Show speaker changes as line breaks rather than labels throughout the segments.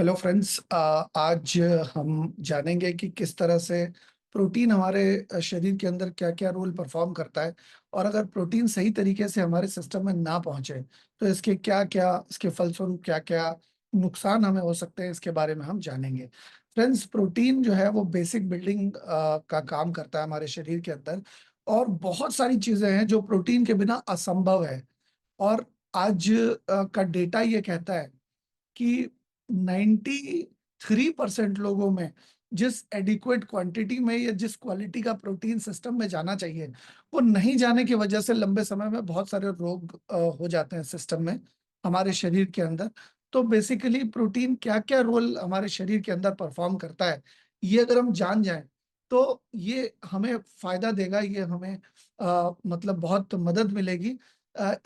Hello friends, आज हम जानेंगे कि किस तरह से प्रोटीन हमारे शरीर के अंदर क्या क्या रोल परफॉर्म करता है। और अगर प्रोटीन सही तरीके से हमारे सिस्टम में ना पहुंचे तो इसके क्या क्या इसके फलस्वरूप क्या क्या नुकसान हमें हो सकते हैं, इसके बारे में हम जानेंगे। फ्रेंड्स, प्रोटीन जो है वो बेसिक बिल्डिंग का काम करता है हमारे शरीर के अंदर। और बहुत सारी चीजें हैं जो प्रोटीन के बिना असंभव है। और आज का डेटा ये कहता है कि 93% लोगों में जिस एडिक्वेट क्वांटिटी में या जिस क्वालिटी का प्रोटीन सिस्टम में जाना चाहिए, वो नहीं जाने की वजह से लंबे समय में बहुत सारे रोग हो जाते हैं सिस्टम में, हमारे शरीर के अंदर। तो बेसिकली प्रोटीन क्या क्या रोल हमारे शरीर के अंदर परफॉर्म करता है, ये अगर हम जान जाएं तो ये हमें फायदा देगा। ये हमें मतलब बहुत मदद मिलेगी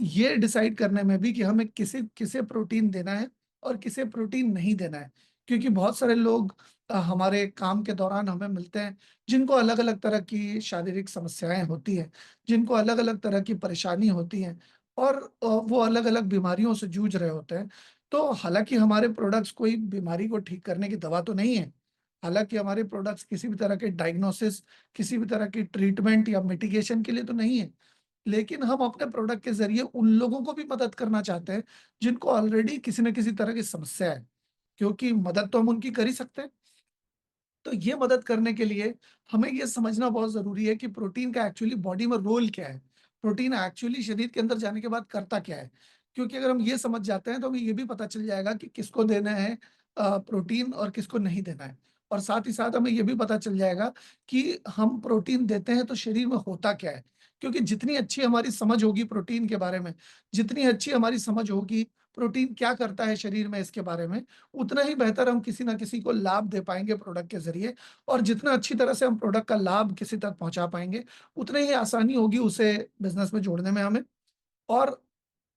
ये डिसाइड करने में भी कि हमें किसे किसे प्रोटीन देना है और किसे प्रोटीन नहीं देना है। क्योंकि बहुत सारे लोग हमारे काम के दौरान हमें मिलते हैं जिनको अलग अलग तरह की शारीरिक समस्याएं होती हैं, जिनको अलग अलग तरह की परेशानी होती हैं, और वो अलग अलग बीमारियों से जूझ रहे होते हैं। तो हालांकि हमारे प्रोडक्ट्स कोई बीमारी को ठीक करने की दवा तो नहीं है, हालांकि हमारे प्रोडक्ट्स किसी भी तरह के डायग्नोसिस, किसी भी तरह की ट्रीटमेंट या मिटिगेशन के लिए तो नहीं है, लेकिन हम अपने प्रोडक्ट के जरिए उन लोगों को भी मदद करना चाहते हैं जिनको ऑलरेडी किसी न किसी तरह की समस्या है। क्योंकि मदद तो हम उनकी कर ही सकते हैं। तो ये मदद करने के लिए हमें ये समझना बहुत जरूरी है कि प्रोटीन का एक्चुअली बॉडी में रोल क्या है, प्रोटीन एक्चुअली शरीर के अंदर जाने के बाद करता क्या है। क्योंकि अगर हम ये समझ जाते हैं तो हमें ये भी पता चल जाएगा कि किसको देना है प्रोटीन और किसको नहीं देना है। और साथ ही साथ हमें ये भी पता चल जाएगा कि हम प्रोटीन देते हैं तो शरीर में होता क्या है। क्योंकि जितनी अच्छी हमारी समझ होगी प्रोटीन के बारे में, जितनी अच्छी हमारी समझ होगी प्रोटीन क्या करता है शरीर में इसके बारे में, उतना ही बेहतर हम किसी ना किसी को लाभ दे पाएंगे प्रोडक्ट के जरिए। और जितना अच्छी तरह से हम प्रोडक्ट का लाभ किसी तक पहुंचा पाएंगे, उतनी ही आसानी होगी उसे बिजनेस में जोड़ने में हमें। और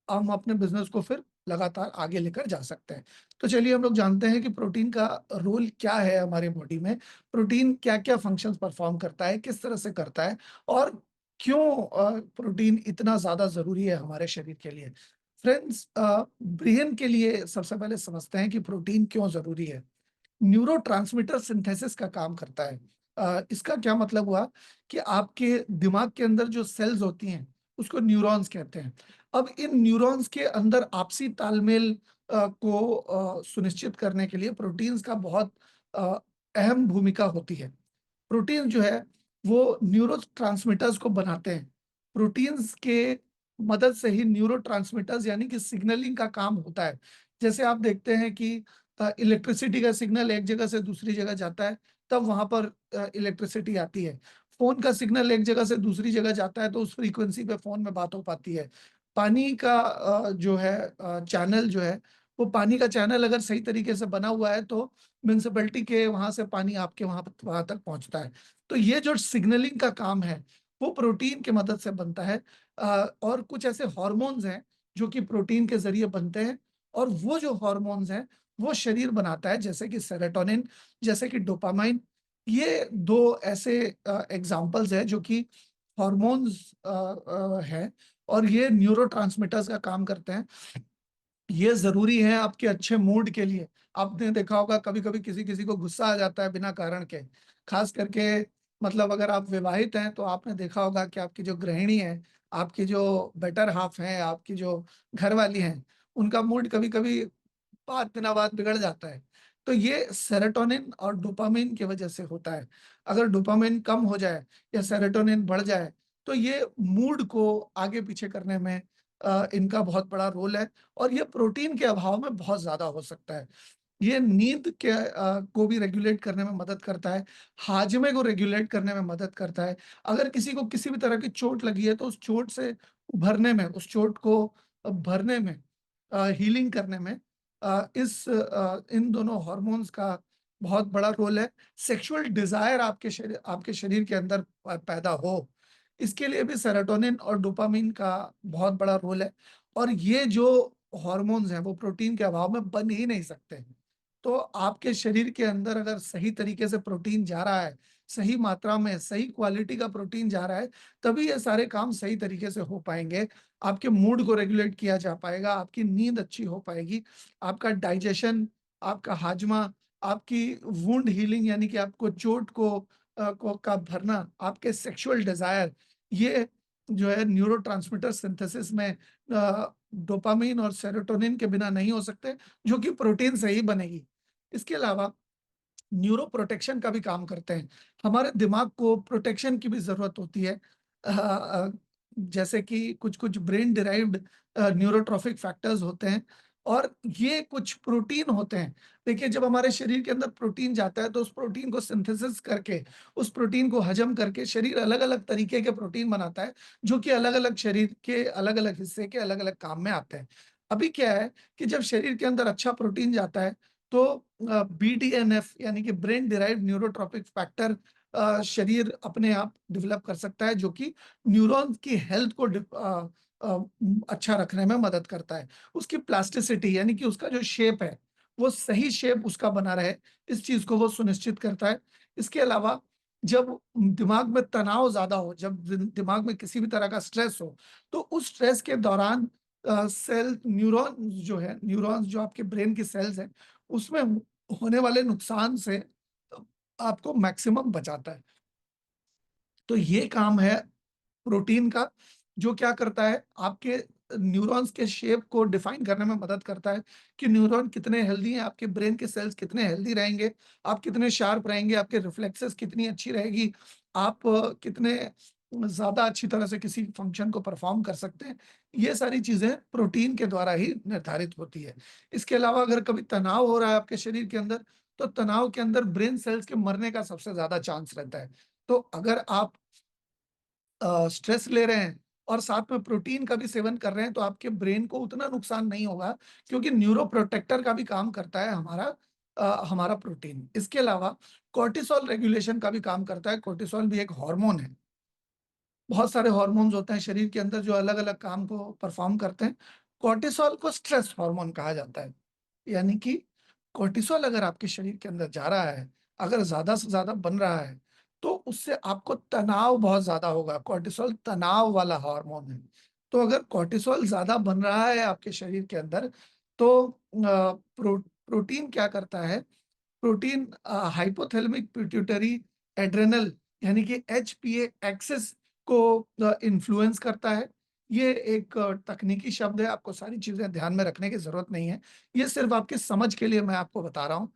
हम अपने बिजनेस को फिर लगातार आगे लेकर जा सकते हैं। तो चलिए हम लोग जानते हैं कि प्रोटीन का रोल क्या है हमारी बॉडी में, प्रोटीन क्या क्या फंक्शंस परफॉर्म करता है, किस तरह से करता है, और क्यों प्रोटीन इतना ज्यादा जरूरी है हमारे शरीर के लिए। फ्रेंड्स, ब्रेन के लिए सबसे पहले समझते हैं कि प्रोटीन क्यों जरूरी है। न्यूरोट्रांसमीटर सिंथेसिस का काम करता है। इसका क्या मतलब हुआ कि आपके दिमाग के अंदर जो सेल्स होती हैं उसको न्यूरॉन्स कहते हैं। अब इन न्यूरॉन्स के अंदर आपसी तालमेल को सुनिश्चित करने के लिए प्रोटीन्स का बहुत अ, अहम भूमिका होती है। प्रोटीन जो है वो न्यूरोट्रांसमीटर्स को बनाते हैं। प्रोटीन्स के मदद से ही न्यूरोट्रांसमीटर्स यानी कि सिग्नलिंग का काम होता है। जैसे आप देखते हैं कि इलेक्ट्रिसिटी का सिग्नल एक जगह से दूसरी जगह जाता है, तब वहां पर इलेक्ट्रिसिटी आती है। फोन का सिग्नल एक जगह से दूसरी जगह जाता है तो उस फ्रीक्वेंसी पे फोन में बात हो पाती है। पानी का जो है चैनल जो है, वो पानी का चैनल अगर सही तरीके से बना हुआ है तो म्यूनसिपैलिटी के वहां से पानी आपके वहां तक पहुंचता है। तो ये जो सिग्नलिंग का काम है वो प्रोटीन की मदद से बनता है। और कुछ ऐसे हॉर्मोन्स हैं जो कि प्रोटीन के जरिए बनते हैं। और वो जो हॉर्मोन्स हैं वो शरीर बनाता है, जैसे कि सेरोटोनिन, जैसे कि डोपामाइन। ये दो ऐसे एग्जाम्पल्स हैं जो कि हॉर्मोन्स हैं, और ये न्यूरोट्रांसमीटर्स का काम करते हैं। ये जरूरी है आपके अच्छे मूड के लिए। आपने देखा होगा कभी कभी किसी किसी को गुस्सा आ जाता है बिना कारण के, खास करके मतलब अगर आप विवाहित हैं तो आपने देखा होगा कि आपकी जो गृहिणी है, आपकी जो बेटर हाफ है, आपकी जो घरवाली हैं, उनका मूड कभी कभी 5 दिनों बाद बिगड़ जाता है। तो ये सेरोटोनिन और डोपामिन की वजह से होता है। अगर डोपामिन कम हो जाए या सेरोटोनिन बढ़ जाए तो ये मूड को आगे पीछे करने में इनका बहुत बड़ा रोल है। और ये प्रोटीन के अभाव में बहुत ज्यादा हो सकता है। ये नींद के को भी रेगुलेट करने में मदद करता है, हाजमे को रेगुलेट करने में मदद करता है। अगर किसी को किसी भी तरह की चोट लगी है तो उस चोट से उभरने में, उस चोट को भरने में, हीलिंग करने में इन दोनों हॉर्मोन्स का बहुत बड़ा रोल है। सेक्सुअल डिजायर आपके शरीर के अंदर पैदा हो, इसके लिए भी सेरोटोनिन और डोपामिन का बहुत बड़ा रोल है। और ये जो हॉर्मोन्स हैं वो प्रोटीन के अभाव में बन ही नहीं सकते। तो आपके शरीर के अंदर अगर सही तरीके से प्रोटीन जा रहा है, सही मात्रा में सही क्वालिटी का प्रोटीन जा रहा है, तभी ये सारे काम सही तरीके से हो पाएंगे। आपके मूड को रेगुलेट किया जा पाएगा, आपकी नींद अच्छी हो पाएगी, आपका डाइजेशन आपका हाजमा, आपकी वुंड हीलिंग यानी कि आपको चोट को का भरना, आपके सेक्सुअल डिज़ायर, ये जो है न्यूरोट्रांसमीटर सिंथेसिस में डोपामाइन और सेरोटोनिन के बिना नहीं हो सकते, जो कि प्रोटीन से ही बनेगी। इसके अलावा न्यूरो प्रोटेक्शन का भी काम करते हैं। हमारे दिमाग को प्रोटेक्शन की भी ज़रूरत होती है। जैसे कि कुछ-कुछ ब्रेन डिराइव्ड न्यूरोट्रॉफिक फैक्टर्स होते हैं और ये कुछ प्रोटीन होते हैं। देखिए, जब हमारे शरीर के अंदर प्रोटीन जाता है तो उस प्रोटीन को सिंथेसिस करके, उस प्रोटीन को हज़म करके शरीर अलग-अलग तरीके के प्रोटीन बनाता है, जो कि अलग-अलग शरीर के अलग-अलग हिस्से के अलग-अलग काम में आते हैं। अभी क्या है कि जब शरीर के अंदर अच्छा प्रोटीन जाता है तो बीडीएनएफ यानी कि ब्रेन डिराइव्ड न्यूरोट्रॉपिक फैक्टर शरीर अपने आप डेवलप कर सकता है, जो कि न्यूरॉन्स की हेल्थ को अच्छा रखने में मदद करता है। उसकी प्लास्टिसिटी यानी कि उसका जो शेप है, वो सही शेप उसका बना रहे, इस चीज़ को वो सुनिश्चित करता है। इसके अलावा जब दिमाग में तनाव ज़्यादा हो, जब दिमाग में किसी भी तरह का स्ट्रेस हो, तो उस स्ट्रेस के दौरान सेल न्यूरॉन्स जो आपके ब्रेन की सेल्स हैं, उसमें होने वाले नुकसान से आपको मैक्सिमम बचाता है। तो ये काम है प्रोटीन का, जो क्या करता है, आपके न्यूरॉन्स के शेप को डिफाइन करने में मदद करता है कि न्यूरॉन कितने हेल्दी हैं, आपके ब्रेन के सेल्स कितने हेल्दी रहेंगे, आप कितने शार्प रहेंगे, आपके रिफ्लेक्सेस कितनी अच्छी रहेगी, आप कितने ज़्यादा अच्छी तरह से किसी फंक्शन को परफॉर्म कर सकते हैं। ये सारी चीज़ें प्रोटीन के द्वारा ही निर्धारित होती है। इसके अलावा अगर कभी तनाव हो रहा है आपके शरीर के अंदर, तो तनाव के अंदर ब्रेन सेल्स के मरने का सबसे ज़्यादा चांस रहता है। तो अगर आप स्ट्रेस ले रहे हैं और साथ में प्रोटीन का भी सेवन कर रहे हैं, तो आपके ब्रेन को उतना नुकसान नहीं होगा, क्योंकि न्यूरो प्रोटेक्टर का भी काम करता है हमारा प्रोटीन। इसके अलावा कॉर्टिसोल रेगुलेशन का भी काम करता है। कॉर्टिसोल भी एक हार्मोन है। बहुत सारे हार्मोन्स होते हैं शरीर के अंदर जो अलग-अलग काम को परफॉर्म करते हैं। कॉर्टिसोल को स्ट्रेस हार्मोन कहा जाता है। यानी कि कॉर्टिसोल अगर आपके शरीर के अंदर जा रहा है, अगर ज़्यादा से ज़्यादा बन रहा है, तो उससे आपको तनाव बहुत ज़्यादा होगा। कॉर्टिसोल तनाव वाला हार्मोन है। तो अगर कॉर्टिसोल ज़्यादा बन रहा है आपके शरीर के अंदर, तो प्रोटीन क्या करता है, प्रोटीन हाइपोथैलेमिक पिट्यूटरी एड्रेनल यानी कि एचपीए एक्सिस को इन्फ्लुएंस करता है। ये एक तकनीकी शब्द है, आपको सारी चीज़ें ध्यान में रखने की ज़रूरत नहीं है। ये सिर्फ़ आपकी समझ के लिए मैं आपको बता रहा हूँ।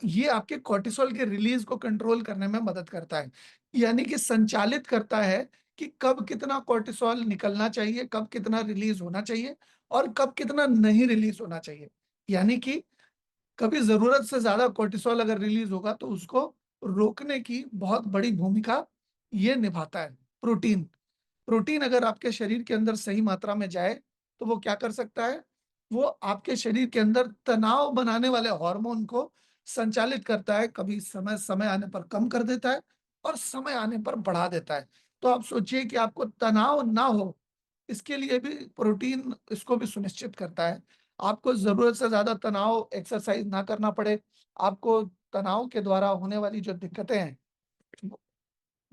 ये आपके कॉर्टिसोल के रिलीज़ को कंट्रोल करने में मदद करता है। यानी कि संचालित करता है कि कब कितना कॉर्टिसोल निकलना चाहिए, कब कितना रिलीज़ होना चाहिए और कब कितना नहीं रिलीज़ होना चाहिए। यानी कि कभी ज़रूरत से ज़्यादा कॉर्टिसोल अगर रिलीज़ होगा तो उसको रोकने की बहुत बड़ी भूमिका ये निभाता है प्रोटीन। प्रोटीन अगर आपके शरीर के अंदर सही मात्रा में जाए, तो वो क्या कर सकता है? वो आपके शरीर के अंदर तनाव बनाने वाले हार्मोन को संचालित करता है, कभी समय समय आने पर कम कर देता है और समय आने पर बढ़ा देता है। तो आप सोचिए कि आपको तनाव ना हो, इसके लिए भी प्रोटीन इसको भी सुनिश्चित करता है। आपको ज़रूरत से ज़्यादा तनाव एक्सरसाइज़ ना करना पड़े, आपको तनाव के द्वारा होने वाली जो दिक्कतें हैं,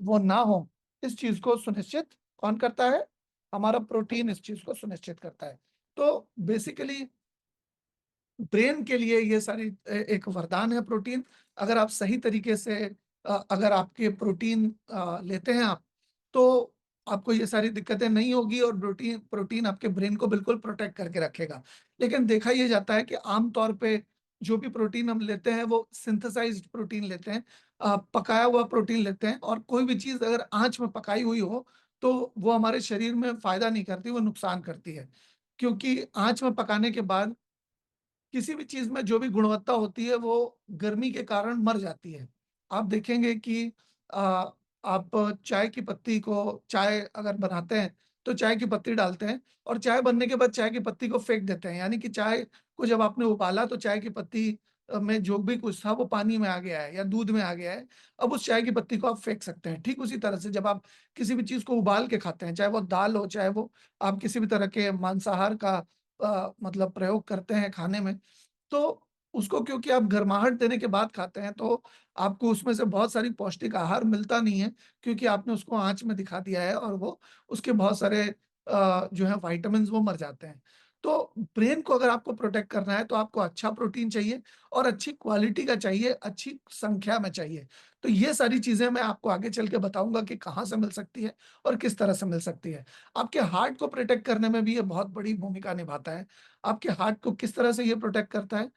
वो ना हो, इस चीज़ को सुनिश्चित कौन करता है? हमारा प्रोटीन इस चीज़ को सुनिश्चित करता है। तो बेसिकली ब्रेन के लिए ये सारी एक वरदान है प्रोटीन। अगर आप सही तरीके से अगर आपके प्रोटीन लेते हैं आप, तो आपको ये सारी दिक्कतें नहीं होगी और प्रोटीन प्रोटीन आपके ब्रेन को बिल्कुल प्रोटेक्ट करके रखेगा। लेकिन देखा ये जाता है कि आम तौर पे जो भी प्रोटीन हम लेते हैं वो सिंथेसाइज्ड प्रोटीन लेते हैं, पकाया हुआ प्रोटीन लेते हैं और कोई भी चीज़ अगर आँच में पकाई हुई हो, तो वो हमारे शरीर में फ़ायदा नहीं करती, वो नुकसान करती है। क्योंकि आँच में पकाने के बाद किसी भी चीज़ में जो भी गुणवत्ता होती है वो गर्मी के कारण मर जाती है। आप देखेंगे कि अ, आप चाय की पत्ती को चाय अगर बनाते हैं, तो चाय की पत्ती डालते हैं और चाय बनने के बाद चाय की पत्ती को फेंक देते हैं। यानी कि चाय को जब आपने उबाला तो चाय की पत्ती में जो भी कुछ था वो पानी में आ गया है या दूध में आ गया है। अब उस चाय की पत्ती को आप फेंक सकते हैं। ठीक उसी तरह से जब आप किसी भी चीज़ को उबाल के खाते हैं, चाहे वो दाल हो, चाहे वो आप किसी भी तरह के मांसाहार का मतलब प्रयोग करते हैं खाने में, तो उसको क्योंकि आप गर्माहट देने के बाद खाते हैं, तो आपको उसमें से बहुत सारी पौष्टिक आहार मिलता नहीं है, क्योंकि आपने उसको आँच में दिखा दिया है और वो उसके बहुत सारे जो है विटामिन्स वो मर जाते हैं। तो ब्रेन को अगर आपको प्रोटेक्ट करना है तो आपको अच्छा प्रोटीन चाहिए और अच्छी क्वालिटी का चाहिए, अच्छी संख्या में चाहिए। तो ये सारी चीज़ें मैं आपको आगे चल के बताऊँगा कि कहाँ से मिल सकती है और किस तरह से मिल सकती है। आपके हार्ट को प्रोटेक्ट करने में भी ये बहुत बड़ी भूमिका निभाता है। आपके हार्ट को किस तरह से ये प्रोटेक्ट करता है?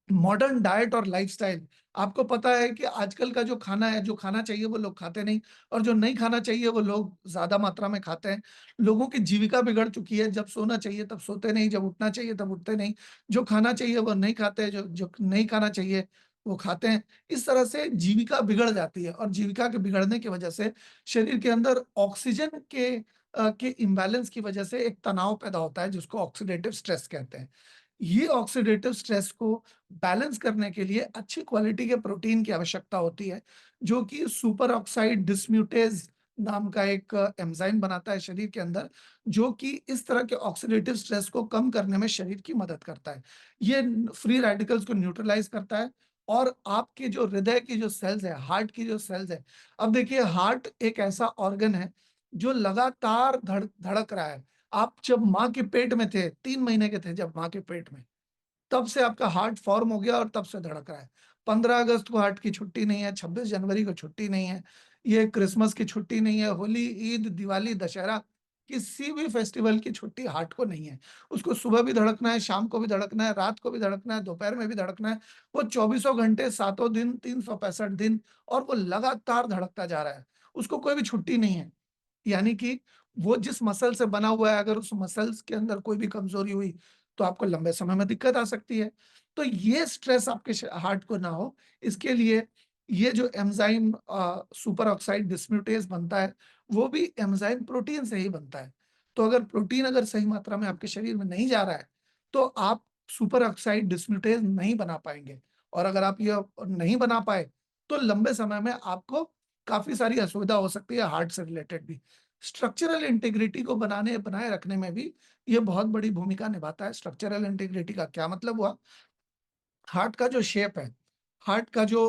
मॉडर्न डाइट और लाइफस्टाइल। आपको पता है कि आजकल का जो खाना है, जो खाना चाहिए वो लोग खाते नहीं और जो नहीं खाना चाहिए वो लोग ज़्यादा मात्रा में खाते हैं। लोगों की जीविका बिगड़ चुकी है, जब सोना चाहिए तब सोते नहीं, जब उठना चाहिए तब उठते नहीं। जो खाना चाहिए वो नहीं खाते, जो जो नहीं खाना चाहिए वो खाते हैं। इस तरह से जीविका बिगड़ जाती है और जीविका के बिगड़ने की वजह से शरीर के अंदर ऑक्सीजन के इम्बैलेंस की वजह से एक तनाव पैदा होता है जिसको ऑक्सीडेटिव स्ट्रेस कहते हैं। ये ऑक्सीडेटिव स्ट्रेस को बैलेंस करने के लिए अच्छी क्वालिटी के प्रोटीन की आवश्यकता होती है, जो कि सुपर ऑक्साइड डिस्म्यूटेज नाम का एक एंजाइम बनाता है शरीर के अंदर, जो कि इस तरह के ऑक्सीडेटिव स्ट्रेस को कम करने में शरीर की मदद करता है। ये फ्री रेडिकल्स को न्यूट्रलाइज करता है और आपके जो हृदय की जो सेल्स है, हार्ट की जो सेल्स है, अब देखिए हार्ट एक ऐसा ऑर्गन है जो लगातार धड़क रहा है। आप जब माँ के पेट में थे, 3 महीने के थे जब माँ के पेट में, तब से आपका हार्ट फॉर्म हो गया और तब से धड़क रहा है। 15 अगस्त को हार्ट की छुट्टी नहीं है, 26 जनवरी को छुट्टी नहीं है, ये क्रिसमस की छुट्टी नहीं है, होली, ईद, दिवाली, दशहरा, किसी भी फेस्टिवल की छुट्टी हार्ट को नहीं है। उसको सुबह भी धड़कना है, शाम को भी धड़कना है, रात को भी धड़कना है, दोपहर में भी धड़कना है। वो चौबीसों घंटे, सातों दिन, 365 दिन और वो लगातार धड़कता जा रहा है। उसको कोई भी छुट्टी नहीं है। यानी कि वो जिस मसल से बना हुआ है, अगर उस मसल्स के अंदर कोई भी कमजोरी हुई तो आपको लंबे समय में दिक्कत आ सकती है। तो ये स्ट्रेस आपके हार्ट को ना हो, इसके लिए ये जो एंजाइम सुपर ऑक्साइड डिस्म्यूटेज बनता है, वो भी एंजाइम प्रोटीन से ही बनता है। तो अगर प्रोटीन अगर सही मात्रा में आपके शरीर में नहीं जा रहा है, तो आप सुपर ऑक्साइड डिस्म्यूटेज नहीं बना पाएंगे और अगर आप ये नहीं बना पाए, तो लंबे समय में आपको काफी सारी असुविधा हो सकती है हार्ट से रिलेटेड भी। स्ट्रक्चरल इंटीग्रिटी को बनाए रखने में भी ये बहुत बड़ी भूमिका निभाता है। स्ट्रक्चरल इंटीग्रिटी का क्या मतलब हुआ? हार्ट का जो शेप है, हार्ट का जो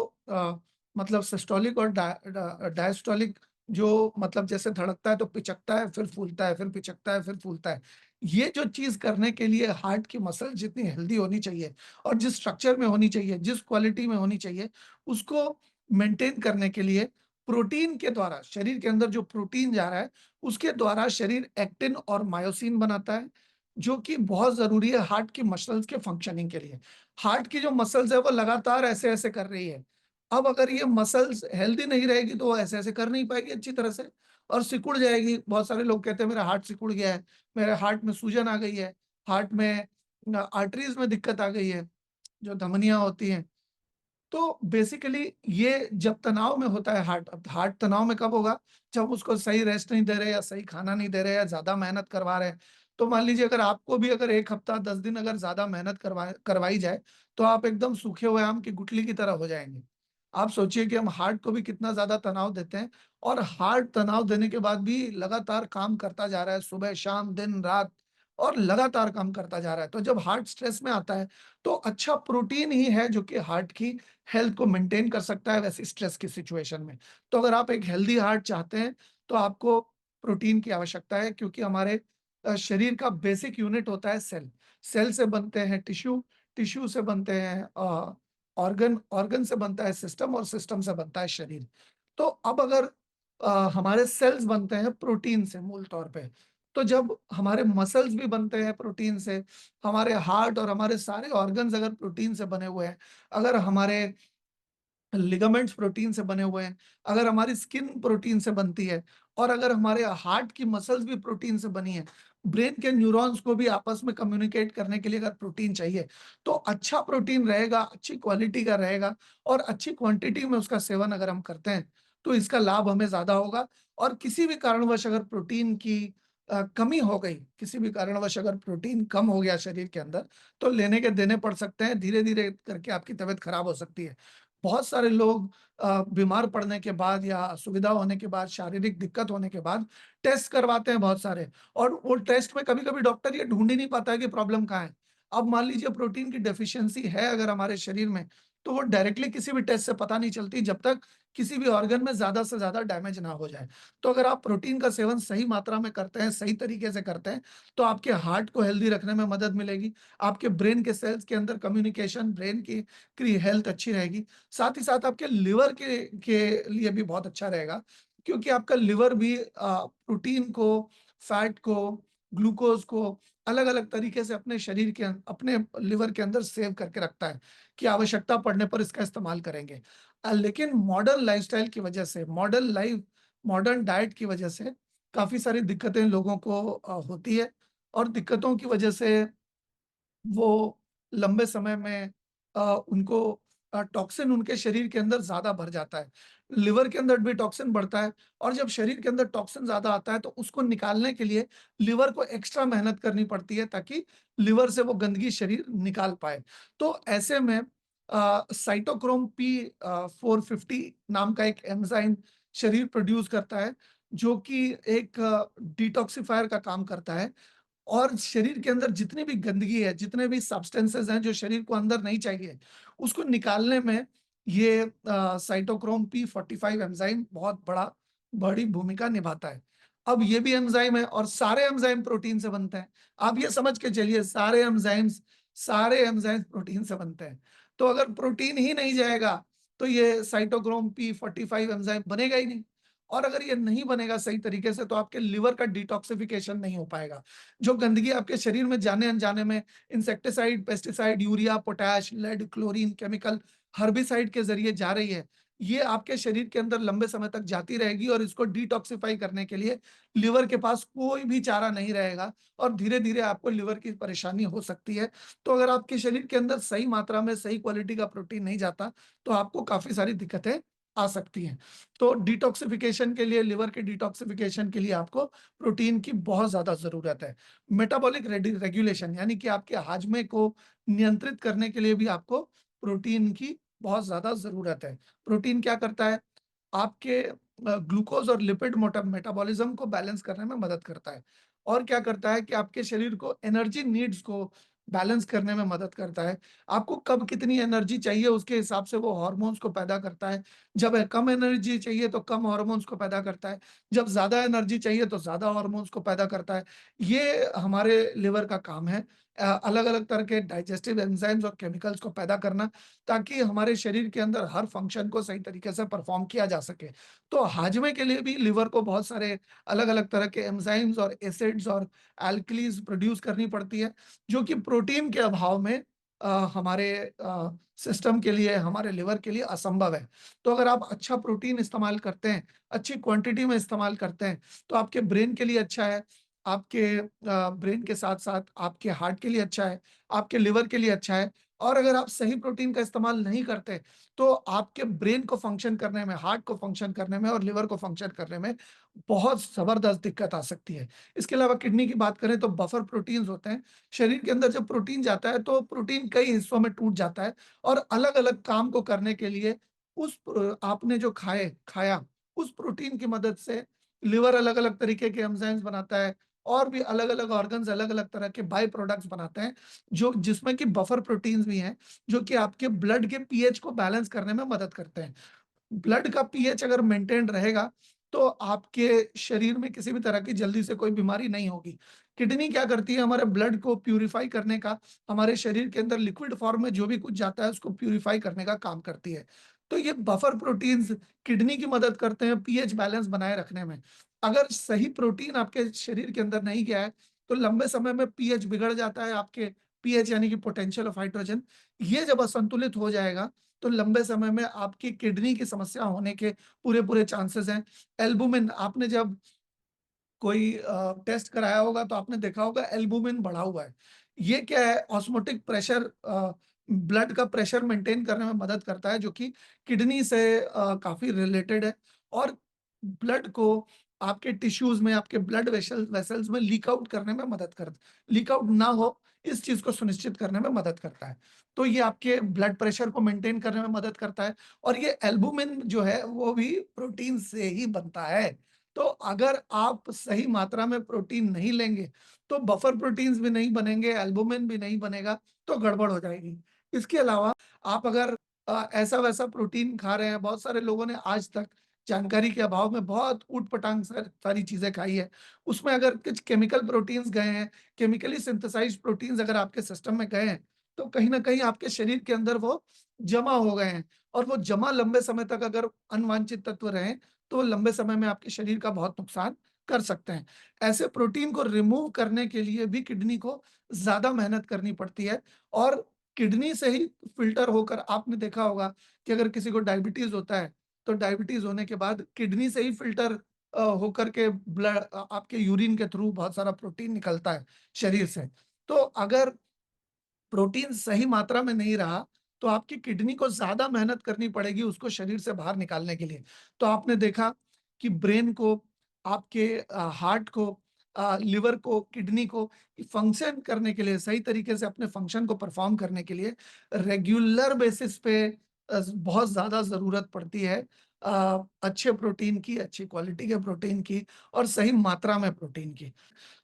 मतलब सिस्टोलिक और डायस्टोलिक, जो मतलब जैसे धड़कता है तो पिचकता है, फिर फूलता है, फिर पिचकता है, फिर फूलता है। ये जो चीज़ करने के लिए हार्ट की मसल जितनी हेल्दी होनी चाहिए और जिस स्ट्रक्चर में होनी चाहिए, जिस क्वालिटी में होनी चाहिए, उसको मेंटेन करने के लिए प्रोटीन के द्वारा, शरीर के अंदर जो प्रोटीन जा रहा है, उसके द्वारा शरीर एक्टिन और मायोसिन बनाता है, जो कि बहुत ज़रूरी है हार्ट की मसल्स के फंक्शनिंग के लिए। हार्ट की जो मसल्स है वो लगातार ऐसे-ऐसे कर रही है। अब अगर ये मसल्स हेल्दी नहीं रहेगी तो वो ऐसे-ऐसे कर नहीं पाएगी अच्छी तरह से और सिकुड़ जाएगी। बहुत सारे लोग कहते हैं मेरा हार्ट सिकुड़ गया है, मेरे हार्ट में सूजन आ गई है, हार्ट में आर्टरीज़ में दिक्कत आ गई है, जो धमनियाँ होती हैं। तो बेसिकली ये जब तनाव में होता है हार्ट, अब हार्ट तनाव में कब होगा? जब उसको सही रेस्ट नहीं दे रहे या सही खाना नहीं दे रहे या ज़्यादा मेहनत करवा रहे हैं। तो मान लीजिए अगर आपको भी अगर 1 हफ्ता 10 दिन अगर ज़्यादा मेहनत करवाई जाए, तो आप एकदम सूखे हुए आम की गुठली की तरह हो जाएँगे। आप सोचिए कि हम हार्ट को भी कितना ज़्यादा तनाव देते हैं और हार्ट तनाव देने के बाद भी लगातार काम करता जा रहा है, सुबह, शाम, दिन, रात और लगातार काम करता जा रहा है। तो जब हार्ट स्ट्रेस में आता है, तो अच्छा प्रोटीन ही है जो कि हार्ट की हेल्थ को मेंटेन कर सकता है वैसे स्ट्रेस की सिचुएशन में। तो अगर आप एक हेल्दी हार्ट चाहते हैं, तो आपको प्रोटीन की आवश्यकता है क्योंकि हमारे शरीर का बेसिक यूनिट होता है सेल। सेल से बनते हैं टिश्यू, टिश्यू से बनते हैं ऑर्गन, ऑर्गन से बनता है सिस्टम और सिस्टम से बनता है शरीर। तो अब अगर हमारे सेल्स बनते हैं प्रोटीन से मूल तौर पे, तो जब हमारे मसल्स भी बनते हैं प्रोटीन से, हमारे हार्ट और हमारे सारे ऑर्गन्स अगर प्रोटीन से बने हुए हैं, अगर हमारे लिगामेंट्स प्रोटीन से बने हुए हैं, अगर हमारी स्किन प्रोटीन से बनती है और अगर हमारे हार्ट की मसल्स भी प्रोटीन से बनी है, ब्रेन के न्यूरॉन्स को भी आपस में कम्युनिकेट करने के लिए अगर प्रोटीन चाहिए, तो अच्छा प्रोटीन रहेगा, अच्छी क्वालिटी का रहेगा और अच्छी क्वांटिटी में उसका सेवन अगर हम करते हैं, तो इसका लाभ हमें ज़्यादा होगा और किसी भी कारणवश अगर प्रोटीन की कमी हो गई, किसी भी कारणवश अगर प्रोटीन कम हो गया शरीर के अंदर, तो लेने के देने पड़ सकते हैं, धीरे-धीरे करके आपकी तबीयत खराब हो सकती है। बहुत सारे लोग बीमार पड़ने के बाद या असुविधा होने के बाद, शारीरिक दिक्कत होने के बाद टेस्ट करवाते हैं बहुत सारे और वो टेस्ट में कभी-कभी डॉक्टर ये ढूँढ ही नहीं पाता है कि प्रॉब्लम कहाँ है। अब मान लीजिए प्रोटीन की डेफिशिएंसी है अगर हमारे शरीर में, तो वो डायरेक्टली किसी भी टेस्ट से पता नहीं चलती जब तक किसी भी ऑर्गन में ज़्यादा से ज़्यादा डैमेज ना हो जाए। तो अगर आप प्रोटीन का सेवन सही मात्रा में करते हैं, सही तरीके से करते हैं, तो आपके हार्ट को हेल्दी रखने में मदद मिलेगी, आपके ब्रेन के सेल्स के अंदर कम्युनिकेशन, ब्रेन की हेल्थ अच्छी रहेगी। साथ ही साथ आपके लिवर के लिए भी बहुत अच्छा रहेगा, क्योंकि आपका लिवर भी प्रोटीन को, फैट को, ग्लूकोज़ को अलग-अलग तरीके से अपने शरीर के अपने लिवर के अंदर सेव करके रखता है, कि आवश्यकता पड़ने पर इसका इस्तेमाल करेंगे। लेकिन मॉडर्न लाइफ़स्टाइल की वजह से, मॉडर्न डाइट की वजह से काफ़ी सारी दिक्कतें लोगों को होती है, और दिक्कतों की वजह से वो लंबे समय में उनको टॉक्सिन उनके शरीर के अंदर ज़्यादा भर जाता है। लिवर के अंदर भी टॉक्सिन बढ़ता है, और जब शरीर के अंदर टॉक्सिन ज़्यादा आता है तो उसको निकालने के लिए लिवर को एक्स्ट्रा मेहनत करनी पड़ती है, ताकि लिवर से वो गंदगी शरीर निकाल पाए। तो ऐसे में साइटोक्रोम पी 450 नाम का एक एंजाइम शरीर प्रोड्यूस करता है, जो कि एक डिटॉक्सिफायर का काम करता है, और शरीर के अंदर जितनी भी गंदगी है, जितने भी सब्सटेंसेस हैं जो शरीर को अंदर नहीं चाहिए, उसको निकालने में ये साइटोक्रोम P45 एंजाइम बहुत बड़ी भूमिका निभाता है। अब ये भी एंजाइम है, और सारे एंजाइम प्रोटीन से बनते हैं। आप ये समझ के चलिए, सारे एंजाइम्स प्रोटीन से बनते हैं। तो अगर प्रोटीन ही नहीं जाएगा, तो ये साइटोक्रोम P45 एंजाइम बनेगा ही नहीं। और अगर ये नहीं बनेगा सही तरीके से, तो आपके लिवर का डिटॉक्सिफिकेशन नहीं हो पाएगा। जो गंदगी आपके शरीर में जाने-अनजाने में insecticide, pesticide, urea, potash, lead, chlorine, chemical, herbicide के ज़रिए जा रही है, ये आपके शरीर के अंदर लंबे समय तक जाती रहेगी, और इसको डिटॉक्सिफाई करने के लिए लिवर के पास कोई भी चारा नहीं रहेगा, और धीरे-धीरे आपको लिवर की परेशानी हो सकती है। तो अगर आपके शरीर के अंदर सही मात्रा में, सही क्वालिटी का प्रोटीन नहीं जाता, तो आपको काफ़ी सारी दिक्कतें आ सकती हैं। तो डिटॉक्सिफिकेशन के लिए, लिवर के डिटॉक्सिफिकेशन के लिए आपको प्रोटीन की बहुत ज़्यादा ज़रूरत है। मेटाबॉलिक रेगुलेशन, यानी कि आपके हाजमे को नियंत्रित करने के लिए भी आपको प्रोटीन की बहुत ज़्यादा ज़रूरत है। प्रोटीन क्या करता है? आपके ग्लूकोज़ और लिपिड मेटाबॉलिज़्म को बैलेंस करने में मदद करता है। और क्या करता है कि आपके शरीर को एनर्जी नीड्स को बैलेंस करने में मदद करता है। आपको कब कितनी एनर्जी चाहिए, उसके हिसाब से वो हार्मोन्स को पैदा करता है। जब कम एनर्जी चाहिए तो कम हार्मोन्स को पैदा करता है। जब ज़्यादा एनर्जी चाहिए तो ज़्यादा हार्मोन्स को पैदा करता है। ये हमारे लिवर का काम है, अलग-अलग तरह के डाइजेस्टिव एंजाइम्स और केमिकल्स को पैदा करना, ताकि हमारे शरीर के अंदर हर फंक्शन को सही तरीके से परफॉर्म किया जा सके। तो हाजमे के लिए भी लिवर को बहुत सारे अलग-अलग तरह के एंजाइम्स और एसिड्स और एल्कलीज़ प्रोड्यूस करनी पड़ती है, जो कि प्रोटीन के अभाव में हमारे सिस्टम के लिए, हमारे लिवर के लिए असंभव है। तो अगर आप अच्छा प्रोटीन इस्तेमाल करते हैं, अच्छी क्वांटिटी में इस्तेमाल करते हैं, तो आपके ब्रेन के लिए अच्छा है, आपके ब्रेन के साथ-साथ आपके हार्ट के लिए अच्छा है, आपके लिवर के लिए अच्छा है। और अगर आप सही प्रोटीन का इस्तेमाल नहीं करते, तो आपके ब्रेन को फंक्शन करने में, हार्ट को फंक्शन करने में और लिवर को फंक्शन करने में बहुत ज़बरदस्त दिक्कत आ सकती है। इसके अलावा किडनी की बात करें तो बफर प्रोटीन्स होते हैं। शरीर के अंदर जब प्रोटीन जाता है, तो प्रोटीन कई हिस्सों में टूट जाता है, और अलग-अलग काम को करने के लिए आपने जो खाया, उस प्रोटीन की मदद से लिवर अलग-अलग तरीके के एंजाइम्स बनाता है, और भी अलग-अलग ऑर्गन्स अलग-अलग तरह के बाय प्रोडक्ट्स बनाते हैं, जो जिसमें कि बफर प्रोटीन्स भी हैं, जो कि आपके ब्लड के पीएच को बैलेंस करने में मदद करते हैं। ब्लड का पीएच अगर मेंटेन रहेगा, तो आपके शरीर में किसी भी तरह की जल्दी से कोई बीमारी नहीं होगी। किडनी क्या करती है? हमारे ब्लड को प्यूरिफाई करने का, हमारे शरीर के अंदर लिक्विड फॉर्म में जो भी कुछ जाता है, उसको प्यूरिफाई करने का काम करती है। तो ये बफर प्रोटीन्स किडनी की मदद करते हैं पीएच बैलेंस बनाए रखने में। अगर सही प्रोटीन आपके शरीर के अंदर नहीं गया है, तो लंबे समय में पीएच बिगड़ जाता है, आपके पीएच यानी कि पोटेंशियल ऑफ हाइड्रोजन, ये जब असंतुलित हो जाएगा, तो लंबे समय में आपकी किडनी की समस्या होने के पूरे-पूरे चांसेस हैं। एल्बुमिन, आपने जब कोई टेस्ट कराया होगा, तो आपने देखा होगा एल्बुमिन बढ़ा हुआ है। ये क्या है? ऑस्मोटिक प्रेशर, ब्लड का प्रेशर मेंटेन करने में मदद करता है, जो कि किडनी से काफ़ी रिलेटेड है, और ब्लड को आपके टिश्यूज़ में, आपके ब्लड वेसल्स में लीक आउट ना हो, इस चीज़ को सुनिश्चित करने में मदद करता है। तो ये आपके ब्लड प्रेशर को मेंटेन करने में मदद करता है, और ये एल्बुमिन जो है, वो भी प्रोटीन से ही बनता है। तो अगर आप सही मात्रा में प्रोटीन नहीं लेंगे, तो बफर प्रोटीन्स भी नहीं बनेंगे, एल्बुमिन भी नहीं बनेगा, तो गड़बड़ हो जाएगी। इसके अलावा आप अगर ऐसा वैसा प्रोटीन खा रहे हैं। बहुत सारे लोगों ने आज तक जानकारी के अभाव में बहुत ऊट-पटांग सारी चीज़ें खाई है। उसमें अगर कुछ केमिकल प्रोटीन्स गए हैं, केमिकली सिंथेसाइज्ड प्रोटीन्स अगर आपके सिस्टम में गए हैं, तो कहीं न कहीं आपके शरीर के अंदर वो जमा हो गए हैं, और वो जमा लंबे समय तक अगर अनवांछित तत्व रहें, तो वो लंबे समय में आपके शरीर का बहुत नुकसान कर सकते हैं। ऐसे प्रोटीन को रिमूव करने के लिए भी किडनी को ज़्यादा मेहनत करनी पड़ती है, और किडनी से ही फ़िल्टर होकर आपने देखा होगा कि अगर किसी को डायबिटीज़ होता है, तो डायबिटीज़ होने के बाद किडनी से ही फ़िल्टर होकर के आपके यूरिन के थ्रू बहुत सारा प्रोटीन निकलता है शरीर से। तो अगर प्रोटीन सही मात्रा में नहीं रहा, तो आपकी किडनी को ज़्यादा मेहनत करनी पड़ेगी उसको शरीर से बाहर निकालने के लिए। तो आपने देखा कि ब्रेन को, आपके हार्ट को, लिवर को, किडनी को फंक्शन करने के लिए, सही तरीके से अपने फंक्शन को परफ़ॉर्म करने के लिए रेगुलर बेसिस पे बहुत ज़्यादा ज़रूरत पड़ती है अच्छे प्रोटीन की, अच्छी क्वालिटी के प्रोटीन की, और सही मात्रा में प्रोटीन की।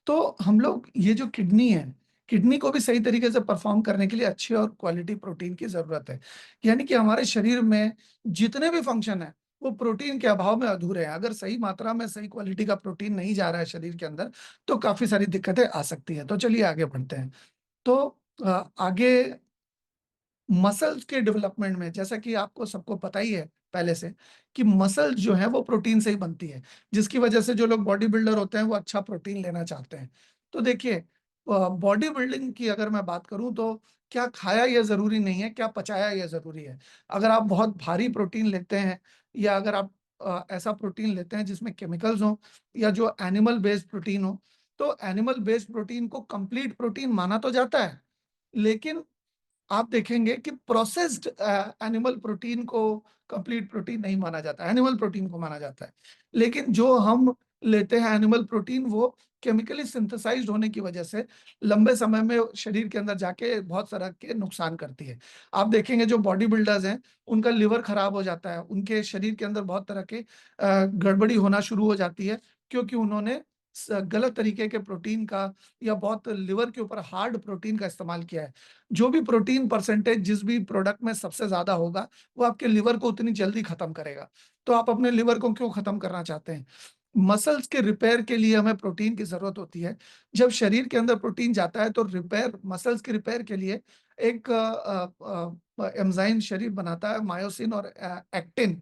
तो हम लोग ये जो किडनी है, किडनी को भी सही तरीके से परफ़ॉर्म करने के लिए अच्छी और क्वालिटी प्रोटीन की ज़रूरत है। यानी कि हमारे शरीर में जितने भी फ़ंक्शन हैं, वो प्रोटीन के अभाव में अधूरे हैं। अगर सही मात्रा में सही क्वालिटी का प्रोटीन नहीं जा रहा है शरीर के अंदर, तो काफ़ी सारी दिक्कतें आ सकती हैं। तो चलिए आगे बढ़ते हैं। तो आगे मसल्स के डेवलपमेंट में, जैसा कि आपको सबको पता ही है पहले से, कि मसल्स जो है वो प्रोटीन से ही बनती है, जिसकी वजह से जो लोग बॉडी बिल्डर होते हैं वो अच्छा प्रोटीन लेना चाहते हैं। तो देखिए, बॉडी बिल्डिंग की अगर मैं बात करूं, तो क्या खाया ये जरूरी नहीं है, क्या पचाया ये जरूरी है। अगर आप बहुत भारी प्रोटीन लेते हैं, या अगर आप ऐसा प्रोटीन लेते हैं जिसमें केमिकल्स हो, या जो एनिमल बेस्ड प्रोटीन हो, तो एनिमल बेस्ड प्रोटीन को कंप्लीट प्रोटीन माना तो जाता है, लेकिन आप देखेंगे कि प्रोसेस्ड एनिमल प्रोटीन को कंप्लीट प्रोटीन नहीं माना जाता, एनिमल प्रोटीन को माना जाता है। लेकिन जो हम लेते हैं एनिमल प्रोटीन, वो केमिकली सिंथेसाइज्ड होने की वजह से लंबे समय में शरीर के अंदर जाके बहुत तरह के नुकसान करती है। आप देखेंगे जो बॉडी बिल्डर्स हैं, उनका लिवर खराब हो जाता है, उनके शरीर के अंदर बहुत तरह के गड़बड़ी होना शुरू हो जाती है, क्योंकि उन्होंने गलत तरीके के प्रोटीन का, या बहुत लिवर के ऊपर हार्ड प्रोटीन का इस्तेमाल किया है। जो भी प्रोटीन परसेंटेज जिस भी प्रोडक्ट में सबसे ज़्यादा होगा, वो आपके लिवर को उतनी जल्दी खत्म करेगा। तो आप अपने लिवर को क्यों खत्म करना चाहते हैं? मसल्स के रिपेयर के लिए हमें प्रोटीन की ज़रूरत होती है। जब शरीर के अंदर प्रोटीन जाता है, तो रिपेयर, मसल्स के रिपेयर के लिए एक एंजाइम शरीर बनाता है, मायोसिन और एक्टिन।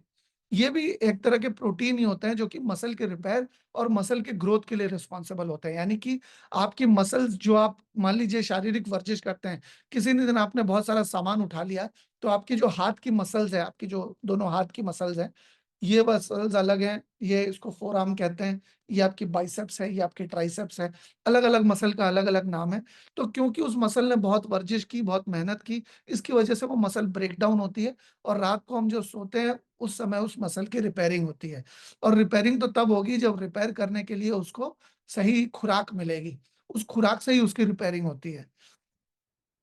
ये भी एक तरह के प्रोटीन ही होते हैं जो कि मसल के रिपेयर और मसल के ग्रोथ के लिए रिस्पॉन्सिबल होते हैं। यानी कि आपकी मसल्स, जो आप मान लीजिए शारीरिक वर्जिश करते हैं, किसी न दिन आपने बहुत सारा सामान उठा लिया, तो आपकी जो हाथ की मसल्स है, आपकी जो दोनों हाथ की मसल्स हैं, ये मसल्स अलग हैं, ये इसको फोरआर्म कहते हैं, ये आपकी बाइसेप्स है, ये आपकी ट्राइसेप्स है, अलग-अलग मसल का अलग-अलग नाम है। तो क्योंकि उस मसल ने बहुत वर्जिश की, बहुत मेहनत की, इसकी वजह से वो मसल ब्रेक डाउन होती है, और रात को हम जो सोते हैं, उस समय उस मसल की रिपेयरिंग होती है। और रिपेयरिंग तो तब होगी जब रिपेयर करने के लिए उसको सही खुराक मिलेगी, उस खुराक से ही उसकी रिपेयरिंग होती है।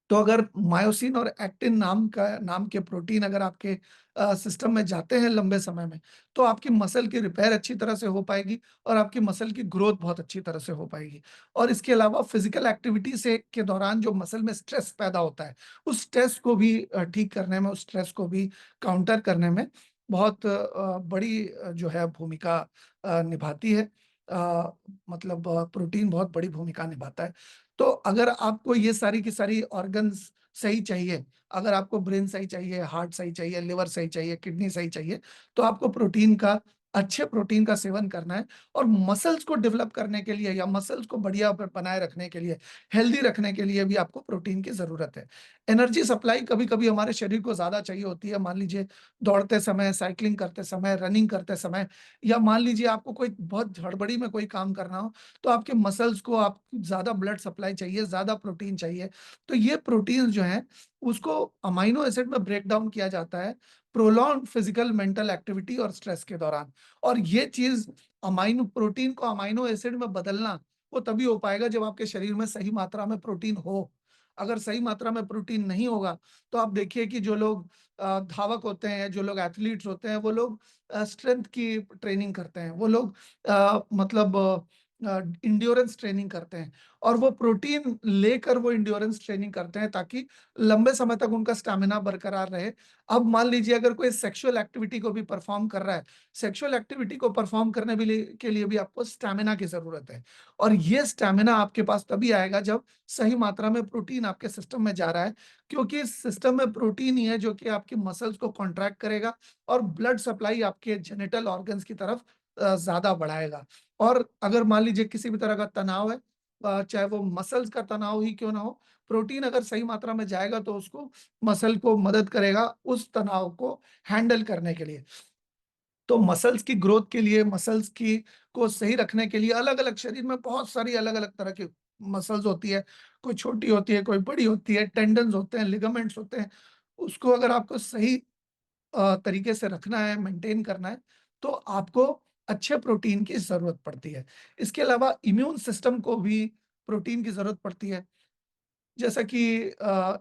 तो अगर मायोसिन और एक्टिन नाम के प्रोटीन अगर आपके सिस्टम में जाते हैं लंबे समय में, तो आपकी मसल की रिपेयर अच्छी तरह से हो पाएगी, और आपकी मसल की ग्रोथ बहुत अच्छी तरह से हो पाएगी। और इसके अलावा फिजिकल एक्टिविटी से के दौरान जो मसल में स्ट्रेस पैदा होता है, उस स्ट्रेस को भी ठीक करने में, उस स्ट्रेस को भी काउंटर करने में बहुत बड़ी जो है भूमिका निभाती है। मतलब प्रोटीन बहुत बड़ी भूमिका निभाता है। तो अगर आपको ये सारी की सारी ऑर्गन्स सही चाहिए, अगर आपको ब्रेन सही चाहिए, हार्ट सही चाहिए, लिवर सही चाहिए, किडनी सही चाहिए, तो आपको प्रोटीन का, अच्छे प्रोटीन का सेवन करना है। और मसल्स को डेवलप करने के लिए, या मसल्स को बढ़िया बनाए रखने के लिए, हेल्दी रखने के लिए भी आपको प्रोटीन की ज़रूरत है। एनर्जी सप्लाई कभी-कभी हमारे शरीर को ज़्यादा चाहिए होती है। मान लीजिए दौड़ते समय, साइक्लिंग करते समय, रनिंग करते समय, या मान लीजिए आपको कोई बहुत हड़बड़ी में कोई काम करना हो, तो आपके मसल्स को आप ज़्यादा ब्लड सप्लाई चाहिए, ज़्यादा प्रोटीन चाहिए। तो ये प्रोटीन्स जो हैं, उसको अमाइनो एसिड में ब्रेक डाउन किया जाता है, प्रोलॉन्ग्ड फिजिकल मेंटल एक्टिविटी और स्ट्रेस के दौरान। और ये चीज़, अमाइनो प्रोटीन को अमाइनो एसिड में बदलना, वो तभी हो पाएगा जब आपके शरीर में सही मात्रा में प्रोटीन हो। अगर सही मात्रा में प्रोटीन नहीं होगा, तो आप देखिए कि जो लोग धावक होते हैं, जो लोग एथलीट्स होते हैं, वो लोग स्ट्रेंथ की ट्रेनिंग करते हैं। वो लोग मतलब इंड्योरेंस ट्रेनिंग करते हैं और वो प्रोटीन लेकर वो इंड्योरेंस ट्रेनिंग करते हैं ताकि लंबे समय तक उनका स्टैमिना बरकरार रहे। अब मान लीजिए अगर कोई सेक्सुअल एक्टिविटी को भी परफॉर्म कर रहा है, सेक्सुअल एक्टिविटी को परफॉर्म करने के लिए भी आपको स्टैमिना की जरूरत है और ये स्टैमिना आपके पास तभी आएगा जब सही मात्रा में प्रोटीन आपके सिस्टम में जा रहा है, क्योंकि इस सिस्टम में प्रोटीन ही है जो कि आपकी मसल्स को कॉन्ट्रैक्ट करेगा और ब्लड सप्लाई आपके जेनिटल ऑर्गन्स की तरफ ज्यादा बढ़ाएगा। और अगर मान लीजिए किसी भी तरह का तनाव है, चाहे वो मसल्स का तनाव ही क्यों ना हो, प्रोटीन अगर सही मात्रा में जाएगा तो उसको मसल को मदद करेगा उस तनाव को हैंडल करने के लिए। तो मसल्स की ग्रोथ के लिए, मसल्स की को सही रखने के लिए अलग अलग शरीर में बहुत सारी अलग अलग तरह की मसल्स होती है। कोई छोटी होती है, कोई बड़ी होती है, टेंडन्स होते हैं, लिगामेंट्स होते हैं। उसको अगर आपको सही तरीके से रखना है, मेंटेन करना है, तो आपको अच्छे प्रोटीन की ज़रूरत पड़ती है। इसके अलावा इम्यून सिस्टम को भी प्रोटीन की ज़रूरत पड़ती है। जैसा कि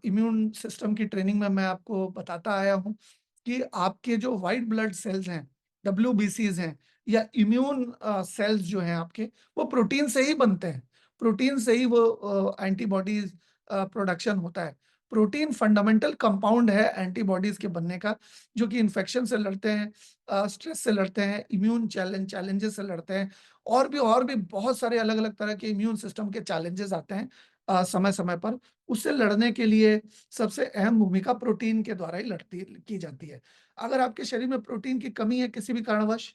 इम्यून सिस्टम की ट्रेनिंग में मैं आपको बताता आया हूँ कि आपके जो व्हाइट ब्लड सेल्स हैं, डब्ल्यूबीसीज़ हैं या इम्यून सेल्स जो हैं आपके, वो प्रोटीन से ही बनते हैं। प्रोटीन से ही वो एंटीबॉडीज़ प्रोडक्शन होता है। प्रोटीन फंडामेंटल कंपाउंड है एंटीबॉडीज़ के बनने का, जो कि इन्फेक्शन से लड़ते हैं, स्ट्रेस से लड़ते हैं, इम्यून चैलेंजेस से लड़ते हैं और भी बहुत सारे अलग-अलग तरह के इम्यून सिस्टम के चैलेंजेस आते हैं समय-समय पर। उससे लड़ने के लिए सबसे अहम भूमिका प्रोटीन के द्वारा ही लड़ती की जाती है। अगर आपके शरीर में प्रोटीन की कमी है किसी भी कारणवश,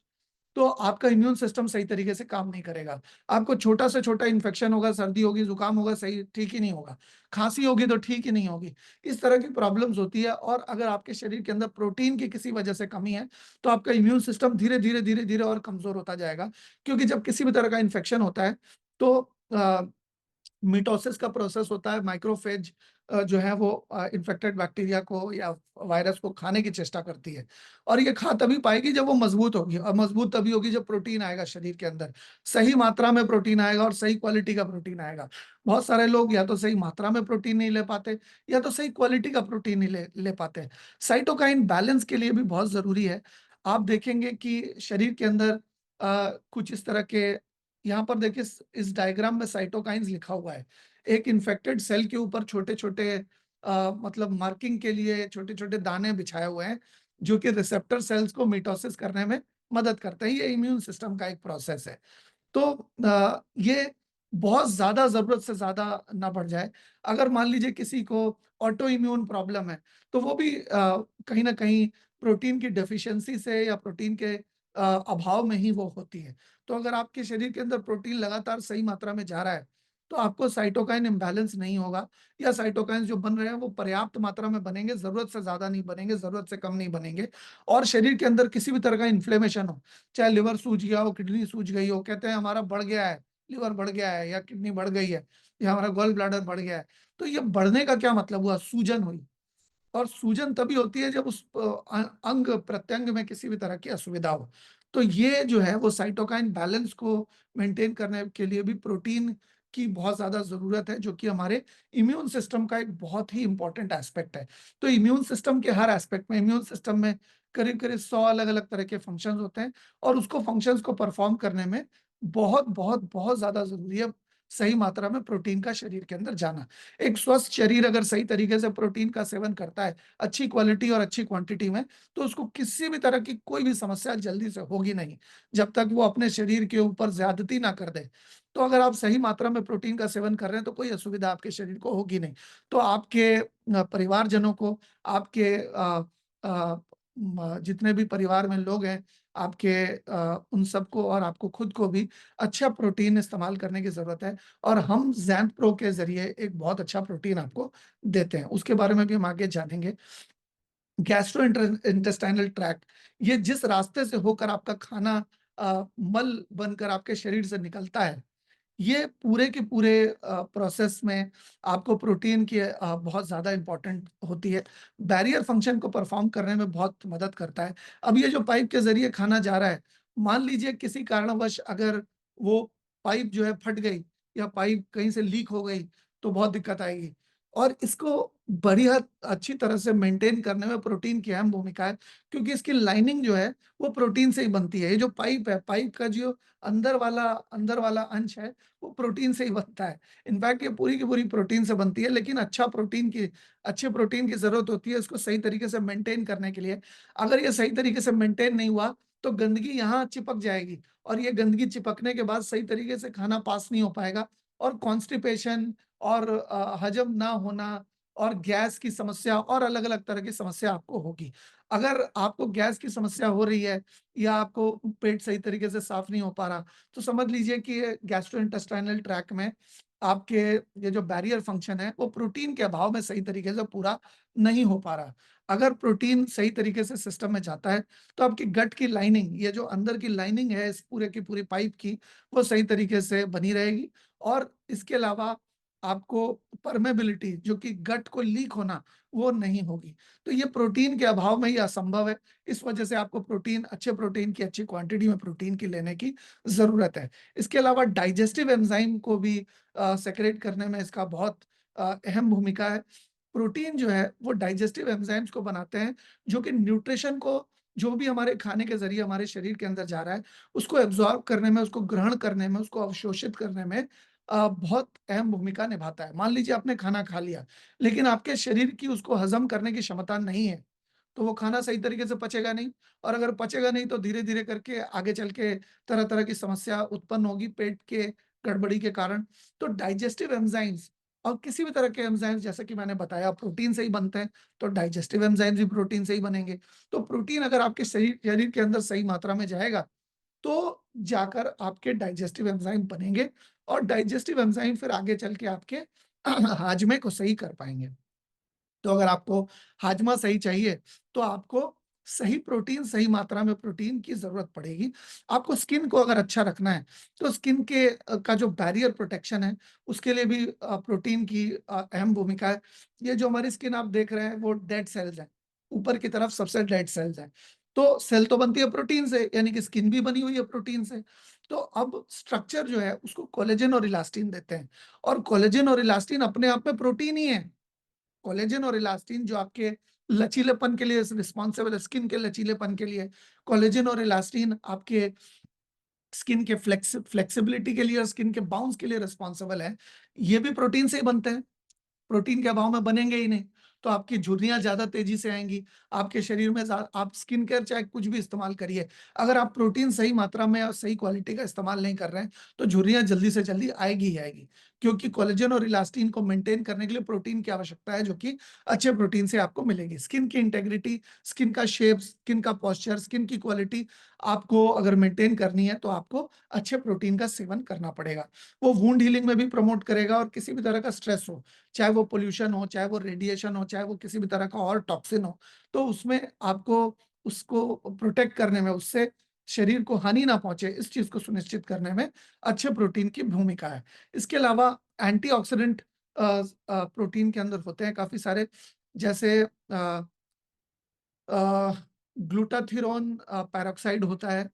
तो आपका इम्यून सिस्टम सही तरीके से काम नहीं करेगा। आपको छोटा से छोटा इन्फेक्शन होगा, सर्दी होगी, जुकाम होगा, सही ठीक ही नहीं होगा। खाँसी होगी तो ठीक ही नहीं होगी। इस तरह की प्रॉब्लम्स होती है और अगर आपके शरीर के अंदर प्रोटीन की किसी वजह से कमी है, तो आपका इम्यून सिस्टम धीरे-धीरे, धीरे-धीरे और कमज़ोर होता जाएगा। क्योंकि जब किसी भी तरह का इन्फेक्शन होता है, तो अ मिटोसिस का प्रोसेस होता है, माइक्रोफेज जो है वो इन्फेक्टेड बैक्टीरिया को या वायरस को खाने की चेष्टा करती है और ये खा तभी पाएगी जब वो मजबूत होगी और मजबूत तभी होगी जब प्रोटीन आएगा शरीर के अंदर। सही मात्रा में प्रोटीन आएगा और सही क्वालिटी का प्रोटीन आएगा। बहुत सारे लोग या तो सही मात्रा में प्रोटीन नहीं ले पाते या तो सही क्वालिटी का प्रोटीन नहीं ले पाते। साइटोकाइन बैलेंस के लिए भी बहुत ज़रूरी है। आप देखेंगे कि शरीर के अंदर कुछ इस तरह के, यहाँ पर देखिए इस डायग्राम में साइटोकाइन्स लिखा हुआ है। एक इन्फेक्टेड सेल के ऊपर छोटे-छोटे मतलब मार्किंग के लिए छोटे-छोटे दाने बिछाए हुए हैं, जो कि रिसेप्टर सेल्स को मिटोसिस करने में मदद करते हैं। ये इम्यून सिस्टम का एक प्रोसेस है। तो ये बहुत ज़्यादा ज़रूरत से ज़्यादा ना बढ़ जाए। अगर मान लीजिए किसी को ऑटो इम्यून प्रॉब्लम है, तो वो भी कहीं न कहीं प्रोटीन की डेफिशिएंसी से या प्रोटीन के अभाव में ही वो होती है। तो अगर आपके शरीर के अंदर प्रोटीन लगातार सही मात्रा में जा रहा है, तो आपको साइटोकाइन इम्बैलेंस नहीं होगा या साइटोकाइन्स जो बन रहे हैं वो पर्याप्त मात्रा में बनेंगे, ज़रूरत से ज़्यादा नहीं बनेंगे, ज़रूरत से कम नहीं बनेंगे और शरीर के अंदर किसी भी तरह का इन्फ्लेमेशन हो, चाहे लिवर सूज गया हो, किडनी सूज गई हो, कहते हैं हमारा बढ़ गया है, लिवर बढ़ गया है या किडनी बढ़ गई है या हमारा गॉल ब्लैडर बढ़ गया है। तो ये बढ़ने का क्या मतलब हुआ? सूजन हुई और सूजन तभी होती है जब उस अंग प्रत्यंग में किसी भी तरह की असुविधा हो। तो ये जो है वो साइटोकाइन बैलेंस को मेंटेन करने के लिए भी प्रोटीन की बहुत ज़्यादा ज़रूरत है, जो कि हमारे इम्यून सिस्टम का एक बहुत ही इम्पोर्टेंट एस्पेक्ट है। तो इम्यून सिस्टम के हर एस्पेक्ट में, इम्यून सिस्टम में करीब-करीब 100 अलग-अलग तरह के फंक्शंस होते हैं और उसको फंक्शंस को परफॉर्म करने में बहुत ज़्यादा ज़रूरी है सही मात्रा में प्रोटीन का शरीर के अंदर जाना। एक स्वस्थ शरीर अगर सही तरीके से प्रोटीन का सेवन करता है, अच्छी क्वालिटी और अच्छी क्वांटिटी में, तो उसको किसी भी तरह की कोई भी समस्या जल्दी से होगी नहीं, जब तक वो अपने शरीर के ऊपर ज़्यादती ना कर दे। तो अगर आप सही मात्रा में प्रोटीन का सेवन कर रहे हैं, तो कोई असुविधा आपके शरीर को होगी नहीं। तो आपके परिवारजनों को, आपके जितने भी परिवार में लोग हैं, आपके उन सबको और आपको खुद को भी अच्छा प्रोटीन इस्तेमाल करने की ज़रूरत है और हम ज़ैंथ प्रो के ज़रिए एक बहुत अच्छा प्रोटीन आपको देते हैं। उसके बारे में भी हम आगे जानेंगे। गैस्ट्रो इंटेस्टाइनल ट्रैक्ट, ये जिस रास्ते से होकर आपका खाना मल बनकर आपके शरीर से निकलता है, ये पूरे के पूरे प्रोसेस में आपको प्रोटीन की बहुत ज़्यादा इम्पोर्टेंट होती है। बैरियर फंक्शन को परफॉर्म करने में बहुत मदद करता है। अब ये जो पाइप के ज़रिए खाना जा रहा है, मान लीजिए किसी कारणवश अगर वो पाइप जो है फट गई या पाइप कहीं से लीक हो गई, तो बहुत दिक्कत आएगी। और इसको बढ़िया अच्छी तरह से मेंटेन करने में प्रोटीन की अहम भूमिका है, क्योंकि इसकी लाइनिंग जो है वो प्रोटीन से ही बनती है। ये जो पाइप है, पाइप का जो अंदर वाला अंश है, वो प्रोटीन से ही बनता है। इनफैक्ट ये पूरी की पूरी प्रोटीन से बनती है, लेकिन अच्छे प्रोटीन की ज़रूरत होती है इसको सही तरीके से मेंटेन करने के लिए। अगर ये सही तरीके से मेंटेन नहीं हुआ, तो गंदगी यहाँ चिपक जाएगी, और ये गंदगी चिपकने के बाद सही तरीके से खाना पास नहीं हो पाएगा, और कॉन्स्टिपेशन और हजम ना होना और गैस की समस्या और अलग-अलग तरह की समस्या आपको होगी। अगर आपको गैस की समस्या हो रही है, या आपको पेट सही तरीके से साफ नहीं हो पा रहा, तो समझ लीजिए कि ये गैस्ट्रोइंटेस्टाइनल ट्रैक्ट में आपके ये जो बैरियर फंक्शन है, वो प्रोटीन के अभाव में सही तरीके से पूरा नहीं हो पा रहा। अगर प्रोटीन सही तरीके से सिस्टम में जाता है, तो आपकी गट की लाइनिंग, ये जो अंदर की लाइनिंग है इस पूरे की पूरी पाइप की, वो सही तरीके से बनी रहेगी, और इसके अलावा आपको परमेबिलिटी, जो कि गट को लीक होना, वो नहीं होगी। तो ये प्रोटीन के अभाव में ही असंभव है। इस वजह से आपको अच्छे प्रोटीन की अच्छी क्वांटिटी में प्रोटीन की लेने की ज़रूरत है। इसके अलावा डाइजेस्टिव एंजाइम को भी सेक्रेट करने में इसका बहुत अहम भूमिका है। प्रोटीन जो है वो डाइजेस्टिव एंजाइम्स को बनाते हैं, जो कि न्यूट्रिशन को, जो भी हमारे खाने के ज़रिए हमारे शरीर के अंदर जा रहा है, उसको एब्ज़ॉर्ब करने में, उसको ग्रहण करने में, उसको अवशोषित करने में बहुत अहम भूमिका निभाता है। मान लीजिए आपने खाना खा लिया, लेकिन आपके शरीर की उसको हज़म करने की क्षमता नहीं है, तो वो खाना सही तरीके से पचेगा नहीं, और अगर पचेगा नहीं तो धीरे-धीरे करके आगे चल के तरह-तरह की समस्या उत्पन्न होगी पेट के गड़बड़ी के कारण। तो डाइजेस्टिव एंजाइम्स, और किसी भी तरह के एंजाइम्स, जैसे कि मैंने बताया, प्रोटीन से ही बनते हैं, तो डाइजेस्टिव एंजाइम्स भी प्रोटीन से ही बनेंगे। तो प्रोटीन अगर आपके शरीर शरीर के अंदर सही मात्रा में जाएगा, तो जाकर आपके डाइजेस्टिव एंजाइम बनेंगे, और डाइजेस्टिव एंजाइम फिर आगे चल के आपके हाजमे को सही कर पाएँगे। तो अगर आपको हाजमा सही चाहिए, तो आपको सही प्रोटीन, सही मात्रा में प्रोटीन की ज़रूरत पड़ेगी। आपको स्किन को अगर अच्छा रखना है, तो स्किन के का जो बैरियर प्रोटेक्शन है, उसके लिए भी प्रोटीन की अहम भूमिका है। ये जो हमारी स्किन आप देख रहे हैं, वो डेड सेल्स हैं। ऊपर की तरफ सबसे डेड सेल्स हैं। तो सेल तो बनती है प्रोटीन से, यानी कि स्किन भी बनी हुई है प्रोटीन से। तो अब स्ट्रक्चर जो है, उसको कोलेजन और इलास्टिन देते हैं, और कोलेजन और इलास्टिन अपने आप में प्रोटीन ही है। कोलेजन और इलास्टिन जो आपके लचीलेपन के लिए रिस्पॉन्सिबल है, स्किन के लचीलेपन के लिए। कोलेजन और इलास्टिन आपके स्किन के फ्लेक्सिबिलिटी के लिए और स्किन के बाउंस के लिए रिस्पॉन्सिबल है। ये भी प्रोटीन से ही बनते हैं। प्रोटीन के अभाव में बनेंगे ही नहीं, तो आपकी झुर्रियाँ ज़्यादा तेज़ी से आएँगी, आपके शरीर में ज़ा आप स्किन केयर चाहे कुछ भी इस्तेमाल करिए, अगर आप प्रोटीन सही मात्रा में और सही क्वालिटी का इस्तेमाल नहीं कर रहे हैं, तो झुर्रियाँ जल्दी से जल्दी आएगी ही आएगी। क्योंकि कोलेजन और इलास्टिन को मेंटेन करने के लिए प्रोटीन की आवश्यकता है, जो कि अच्छे प्रोटीन से आपको मिलेगी। स्किन की इंटेग्रिटी, स्किन का शेप, स्किन का पोस्चर, स्किन की क्वालिटी आपको अगर मेंटेन करनी है, तो आपको अच्छे प्रोटीन का सेवन करना पड़ेगा। वो वुंड हीलिंग में भी प्रमोट करेगा, और किसी भी तरह का स्ट्रेस हो, चाहे वो पोल्यूशन हो, चाहे वो रेडिएशन हो, चाहे वो किसी भी तरह का और टॉक्सिन हो, तो उसमें आपको उसको प्रोटेक्ट करने में, उससे शरीर को हानि ना पहुंचे, इस चीज को सुनिश्चित करने में अच्छे प्रोटीन की भूमिका है। इसके अलावा एंटीऑक्सीडेंट प्रोटीन के अंदर होते हैं काफी सारे, जैसे ग्लूटाथियोन पेरोक्साइड होता है।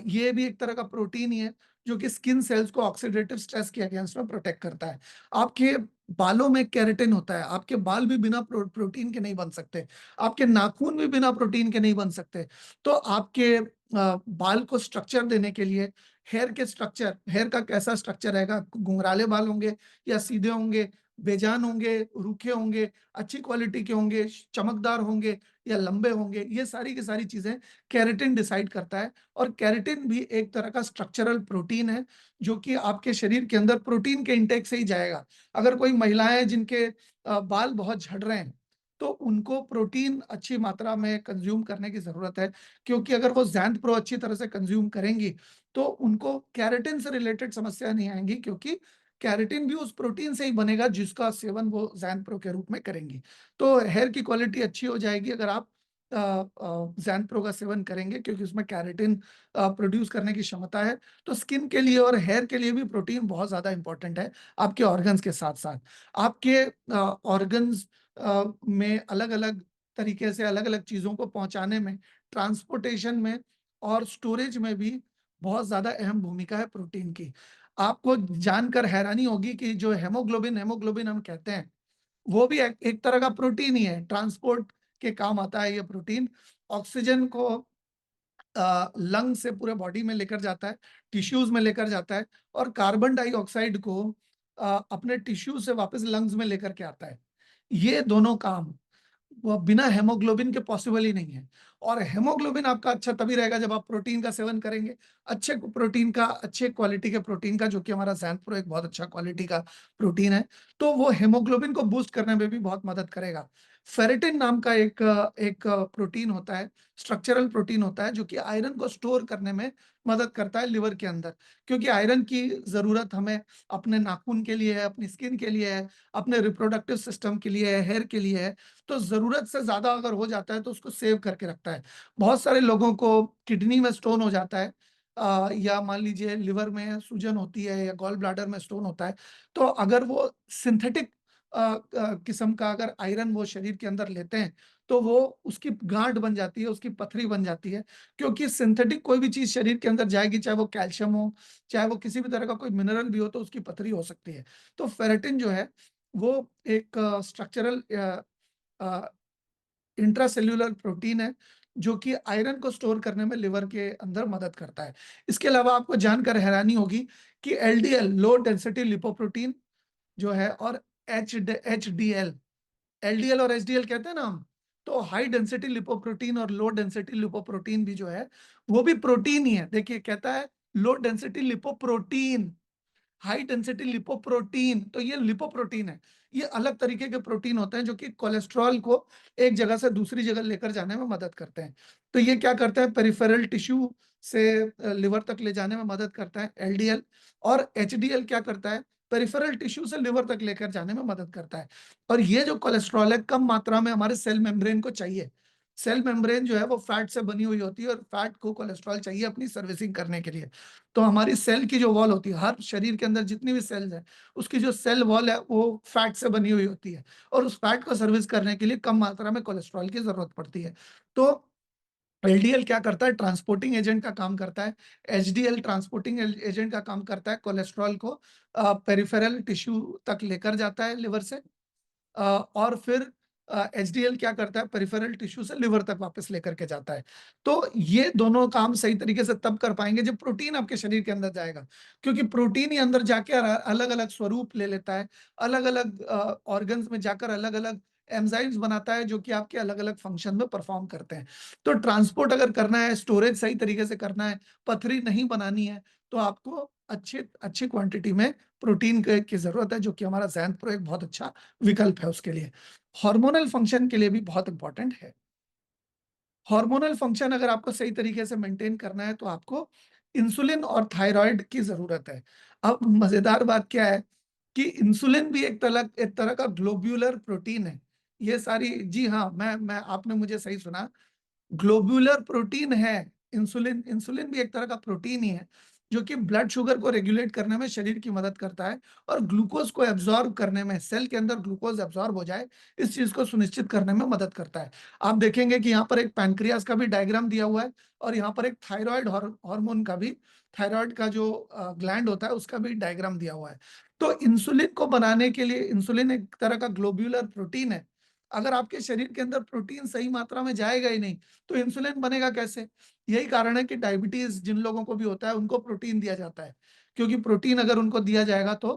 ये भी एक तरह का प्रोटीन ही है, जो कि स्किन सेल्स को ऑक्सीडेटिव स्ट्रेस के अगेंस्ट में प्रोटेक्ट करता है। आपके बालों में केराटिन होता है, आपके बाल भी बिना प्रोटीन के नहीं बन सकते, आपके नाखून भी बिना प्रोटीन के नहीं बन सकते। तो आपके बाल को स्ट्रक्चर देने के लिए, हेयर का कैसा स्ट्रक्चर रहेगा, घुंघराले बाल होंगे या सीधे होंगे, बेजान होंगे, रूखे होंगे, अच्छी क्वालिटी के होंगे, चमकदार होंगे या लंबे होंगे, ये सारी की सारी चीजें केराटिन डिसाइड करता है। और केराटिन भी एक तरह का स्ट्रक्चरल प्रोटीन है, जो कि आपके शरीर के अंदर प्रोटीन के इंटेक से ही जाएगा। अगर कोई महिलाएं जिनके बाल बहुत झड़ रहे हैं, तो उनको प्रोटीन अच्छी मात्रा में कंज्यूम करने की जरूरत है, क्योंकि अगर वो ज़ैंथ प्रो अच्छी तरह से कंज्यूम करेंगी, तो उनको केराटिन से रिलेटेड समस्या नहीं आएंगी, क्योंकि केराटिन भी उस प्रोटीन से ही बनेगा जिसका सेवन वो ज़ैंथ प्रो के रूप में करेंगी। तो हेयर की क्वालिटी अच्छी हो जाएगी अगर आप ज़ैंथ प्रो का सेवन करेंगे, क्योंकि उसमें केराटिन प्रोड्यूस करने की क्षमता है। तो स्किन के लिए और हेयर के लिए भी प्रोटीन बहुत ज़्यादा इंपॉर्टेंट है, आपके ऑर्गन्स के साथ-साथ। आपके ऑर्गन्स में अलग-अलग तरीके से अलग-अलग चीज़ों को पहुँचाने में, ट्रांसपोर्टेशन में और स्टोरेज में भी बहुत ज़्यादा अहम भूमिका है प्रोटीन की। आपको जानकर हैरानी होगी कि जो हेमोग्लोबिन हेमोग्लोबिन हम कहते हैं, वो भी एक तरह का प्रोटीन ही है, ट्रांसपोर्ट के काम आता है ये प्रोटीन। ऑक्सीजन को लंग से पूरे बॉडी में लेकर जाता है, टिश्यूज में लेकर जाता है, और कार्बन डाइऑक्साइड को अपने टिश्यू से वापस लंग्स में लेकर के आता है। ये दोनों काम वो बिना हेमोग्लोबिन के पॉसिबल ही नहीं है। और हेमोग्लोबिन आपका अच्छा तभी रहेगा जब आप प्रोटीन का सेवन करेंगे, अच्छे प्रोटीन का, अच्छे क्वालिटी के प्रोटीन का, जो कि हमारा ज़ैंथ प्रो एक बहुत अच्छा क्वालिटी का प्रोटीन है। तो वो हेमोग्लोबिन को बूस्ट करने में भी बहुत मदद करेगा। फेरेटिन नाम का एक प्रोटीन होता है, स्ट्रक्चरल प्रोटीन होता है, जो कि आयरन को स्टोर करने में मदद करता है लिवर के अंदर। क्योंकि आयरन की जरूरत हमें अपने नाखून के लिए है, अपनी स्किन के लिए है, अपने रिप्रोडक्टिव सिस्टम के लिए है, हेयर के लिए है। तो जरूरत से ज्यादा अगर हो जाता है तो उसको सेव करके रखता है। बहुत सारे लोगों को किडनी में स्टोन हो जाता है, या मान लीजिए लिवर में सूजन होती है, या गॉल ब्लैडर में स्टोन होता है। तो अगर वो सिंथेटिक किस्म का अगर आयरन वो शरीर के अंदर लेते हैं, तो वो उसकी गांठ बन जाती है, उसकी पथरी बन जाती है। क्योंकि सिंथेटिक कोई भी चीज शरीर के अंदर जाएगी, चाहे वो कैल्शियम हो, चाहे वो किसी भी तरह का कोई मिनरल भी हो, तो उसकी पथरी हो सकती है। तो फेरेटिन जो है वो एक स्ट्रक्चरल इंट्रासेल्यूलर प्रोटीन है, जो कि आयरन को स्टोर करने में लिवर के अंदर मदद करता है। इसके अलावा आपको जानकर हैरानी होगी कि एलडीएल, लो डेंसिटी लिपोप्रोटीन जो है, और एचडीएल, एलडीएल और एचडीएल कहते हैं ना हम, तो हाई डेंसिटी लिपोप्रोटीन और लो डेंसिटी लिपोप्रोटीन भी जो है वो भी प्रोटीन ही है। देखिए कहता है low density lipoprotein, high density lipoprotein, तो ये लिपोप्रोटीन है। ये अलग तरीके के प्रोटीन होते हैं जो कि कोलेस्ट्रॉल को एक जगह से दूसरी जगह लेकर जाने में मदद करते हैं। तो ये क्या करता है, पेरिफेरल टिश्यू से लिवर तक ले जाने में मदद करता है एलडीएल। और एचडीएल क्या करता है, पेरिफेरल टिश्यू से लिवर तक लेकर जाने में मदद करता है। और ये जो कोलेस्ट्रॉल है कम मात्रा में हमारे सेल मेम्ब्रेन को चाहिए। सेल मेम्ब्रेन जो है वो फैट से बनी हुई होती है, और फैट को कोलेस्ट्रॉल चाहिए अपनी सर्विसिंग करने के लिए। तो हमारी सेल की जो वॉल होती है, हर शरीर के अंदर जितनी भी सेल्स है, उसकी जो सेल वॉल है वो फैट से बनी हुई होती है। और उस फैट को सर्विस करने के लिए कम मात्रा में कोलेस्ट्रॉल की जरूरत पड़ती है। तो एलडीएल क्या करता है, ट्रांसपोर्टिंग एजेंट का काम करता है। एचडीएल ट्रांसपोर्टिंग एजेंट का काम करता है, कोलेस्ट्रॉल को पेरिफेरल टिश्यू तक लेकर जाता है लिवर से। और फिर एचडीएल क्या करता है, पेरिफेरल टिश्यू से लिवर तक वापस लेकर के जाता है। तो ये दोनों काम सही तरीके से तब कर पाएंगे जब प्रोटीन आपके शरीर के अंदर जाएगा। क्योंकि प्रोटीन ही अंदर जाके अलग अलग स्वरूप ले लेता है, अलग अलग ऑर्गन्स में जाकर अलग अलग एंजाइम्स बनाता है, जो कि आपके अलग अलग फंक्शन में परफॉर्म करते हैं। तो ट्रांसपोर्ट अगर करना है, स्टोरेज सही तरीके से करना है, पथरी नहीं बनानी है, तो आपको अच्छे अच्छी क्वांटिटी में प्रोटीन की जरूरत है, जो कि हमारा ज़ैंथ प्रो एक बहुत अच्छा विकल्प है उसके लिए। हार्मोनल फंक्शन के लिए भी बहुत इंपॉर्टेंट है। हार्मोनल फंक्शन अगर आपको सही तरीके से मेंटेन करना है, तो आपको इंसुलिन और थायराइड की जरूरत है। अब मजेदार बात क्या है कि इंसुलिन भी एक तरह का ग्लोब्यूलर प्रोटीन है। ये सारी, जी हाँ, मैं आपने मुझे सही सुना, ग्लोबुलर प्रोटीन है। इंसुलिन इंसुलिन भी एक तरह का प्रोटीन ही है, जो कि ब्लड शुगर को रेगुलेट करने में शरीर की मदद करता है, और ग्लूकोज को एब्जॉर्ब करने में, सेल के अंदर ग्लूकोज एब्जॉर्ब हो जाए, इस चीज को सुनिश्चित करने में मदद करता है। आप देखेंगे कि यहाँ पर एक पैनक्रियास का भी डायग्राम दिया हुआ है, और यहाँ पर एक थायराइड हार्मोन का भी, थायराइड का जो ग्लैंड होता है उसका भी डायग्राम दिया हुआ है। तो इंसुलिन को बनाने के लिए, इंसुलिन एक तरह का ग्लोब्यूलर प्रोटीन है। अगर आपके शरीर के अंदर प्रोटीन सही मात्रा में जाएगा ही नहीं, तो इंसुलिन बनेगा कैसे? यही कारण है कि डायबिटीज जिन लोगों को भी होता है उनको प्रोटीन दिया जाता है। क्योंकि प्रोटीन अगर उनको दिया जाएगा तो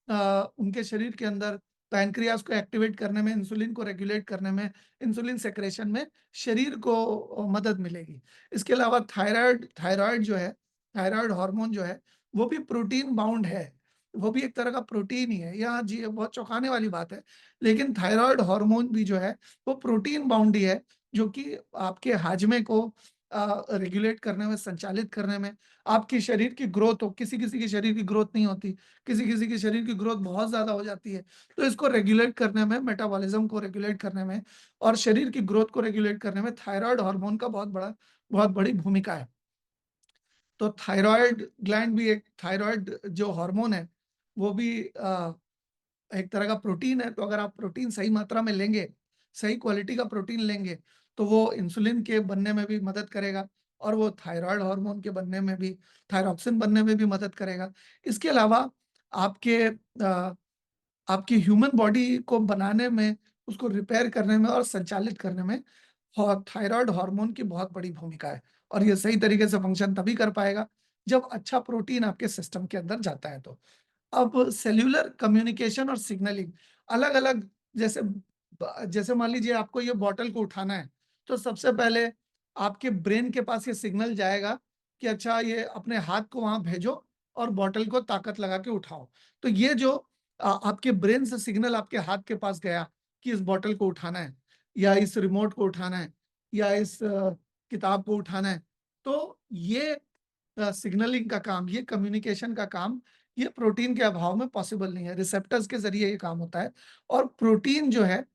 उनके शरीर के अंदर पैनक्रियास को एक्टिवेट करने में, इंसुलिन को रेगुलेट करने में, इंसुलिन सेक्रेशन में शरीर को मदद मिलेगी। इसके अलावा थायराइड थायराइड जो है, थायराइड हार्मोन जो है, वो भी प्रोटीन बाउंड है। वो भी एक तरह का प्रोटीन ही है। यहाँ जी बहुत चौंकाने वाली बात है, लेकिन थायराइड हार्मोन भी जो है वो प्रोटीन बाउंड ही है, जो कि आपके हाजमे को रेगुलेट करने में, संचालित करने में, आपकी शरीर की ग्रोथ हो, किसी किसी की शरीर की ग्रोथ नहीं होती, किसी किसी की शरीर की ग्रोथ बहुत ज्यादा हो जाती है, तो इसको रेगुलेट करने में, मेटाबॉलिज्म को रेगुलेट करने में, और शरीर की ग्रोथ को रेगुलेट करने में थायराइड हार्मोन का बहुत बड़ी भूमिका है। तो थायराइड ग्लैंड भी एक, थायराइड जो हार्मोन है वो भी एक तरह का प्रोटीन है। तो अगर आप प्रोटीन सही मात्रा में लेंगे, सही क्वालिटी का प्रोटीन लेंगे, तो वो इंसुलिन के बनने में भी मदद करेगा, और वो थायराइड हार्मोन के बनने में भी, थायरॉक्सिन बनने में भी मदद करेगा। इसके अलावा आपके आपकी ह्यूमन बॉडी को बनाने में, उसको रिपेयर करने में और संचालित करने में थायराइड हार्मोन की बहुत बड़ी भूमिका है। और ये सही तरीके से फंक्शन तभी कर पाएगा जब अच्छा प्रोटीन आपके सिस्टम के अंदर जाता है तो। अब सेल्यूलर कम्युनिकेशन और सिग्नलिंग अलग-अलग, जैसे जैसे मान लीजिए आपको ये बॉटल को उठाना है, तो सबसे पहले आपके ब्रेन के पास ये सिग्नल जाएगा कि अच्छा ये अपने हाथ को वहाँ भेजो और बॉटल को ताकत लगा के उठाओ। तो ये जो आपके ब्रेन से सिग्नल आपके हाथ के पास गया कि इस बॉटल को उठाना है या इस रिमोट को उठाना है या इस किताब को उठाना है, तो ये सिग्नलिंग का काम, ये कम्युनिकेशन का काम, ये प्रोटीन के अभाव में पॉसिबल नहीं है। रिसेप्टर्स के ज़रिए ये काम होता है और प्रोटीन जो है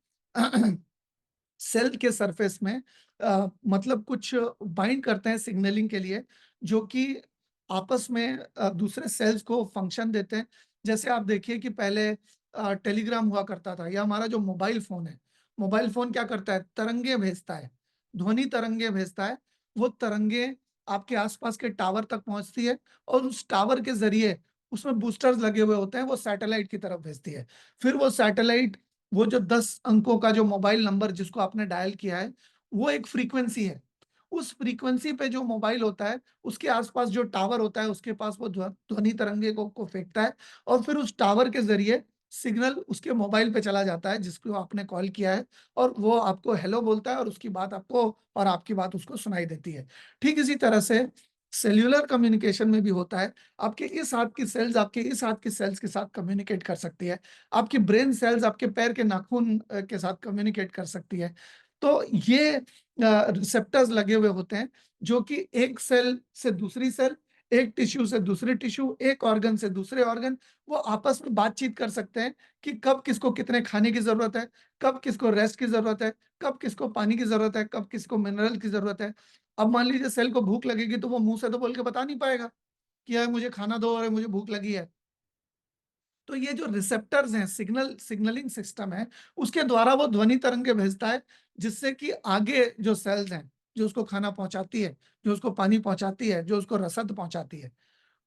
सेल के सरफेस में मतलब कुछ बाइंड करते हैं सिग्नलिंग के लिए, जो कि आपस में दूसरे सेल्स को फंक्शन देते हैं। जैसे आप देखिए कि पहले टेलीग्राम हुआ करता था, या हमारा जो मोबाइल फ़ोन है, मोबाइल फ़ोन क्या करता है? तरंगे भेजता है, ध्वनि तरंगे भेजता है। वो तरंगे आपके आस-पास के टावर तक पहुँचती है और उस टावर के ज़रिए उसमें बूस्टर्स लगे हुए होते हैं, वो सैटेलाइट की तरफ भेजती है। फिर वो सैटेलाइट, वो जो 10 अंकों का जो मोबाइल नंबर जिसको आपने डायल किया है, वो एक फ्रीक्वेंसी है। उस फ्रीक्वेंसी पे जो मोबाइल होता है, उसके आस-पास जो टावर होता है, उसके पास वो ध्वनि तरंगे को फेंकता है और फिर उस टावर के ज़रिए सिग्नल उसके मोबाइल पे चला जाता है, जिसको आपने कॉल किया है, और वो आपको हेलो बोलता है और उसकी बात आपको और आपकी बात उसको सुनाई देती है। ठीक इसी तरह से सेल्युलर कम्युनिकेशन में भी होता है। आपके इस हाथ की सेल्स आपके इस हाथ की सेल्स के साथ कम्युनिकेट कर सकती है। आपकी ब्रेन सेल्स आपके पैर के नाखून के साथ कम्युनिकेट कर सकती है। तो ये रिसेप्टर्स लगे हुए होते हैं, जो कि एक सेल से दूसरी सेल, एक टिश्यू से दूसरे टिश्यू, एक ऑर्गन से दूसरे ऑर्गन, वो आपस में बातचीत कर सकते हैं कि कब किसको कितने खाने की ज़रूरत है, कब किसको रेस्ट की ज़रूरत है, कब किसको पानी की ज़रूरत है, कब किसको मिनरल की ज़रूरत है। अब मान लीजिए सेल को भूख लगेगी, तो वो मुँह से तो बोल के बता नहीं पाएगा कि यार मुझे खाना दो और मुझे भूख लगी है। तो ये जो रिसेप्टर्स हैं, सिग्नलिंग सिस्टम है, उसके द्वारा वो ध्वनि तरंगे भेजता है, जिससे कि आगे जो सेल्स हैं, जो उसको खाना पहुँचाती है, जो उसको पानी पहुँचाती है, जो उसको रसद पहुँचाती है,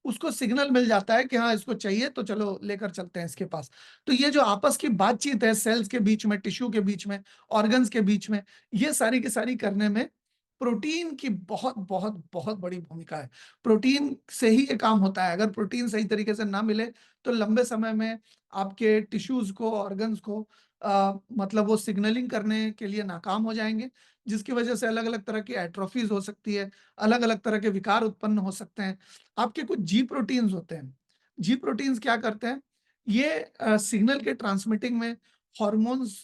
उसको सिग्नल मिल जाता है कि हाँ, इसको चाहिए तो चलो लेकर चलते हैं इसके पास। तो ये जो आपस की बातचीत है सेल्स के बीच में, टिश्यू के बीच में, ऑर्गन्स के बीच में, ये सारी की सारी करने में प्रोटीन की बहुत, बहुत, बहुत बड़ी भूमिका है। प्रोटीन से ही ये काम होता है। अगर प्रोटीन सही तरीके से ना मिले, तो लंबे समय में आपके टिश्यूज़ को, ऑर्गन्स को मतलब वो सिग्नलिंग करने के लिए नाकाम हो जाएँगे, जिसकी वजह से अलग-अलग तरह की एट्रोफीज़ हो सकती है, अलग-अलग तरह के विकार उत्पन्न हो सकते हैं। आपके कुछ जी प्रोटीन्स होते हैं। जी प्रोटीन्स क्या करते हैं? ये सिग्नल के ट्रांसमिटिंग में हार्मोन्स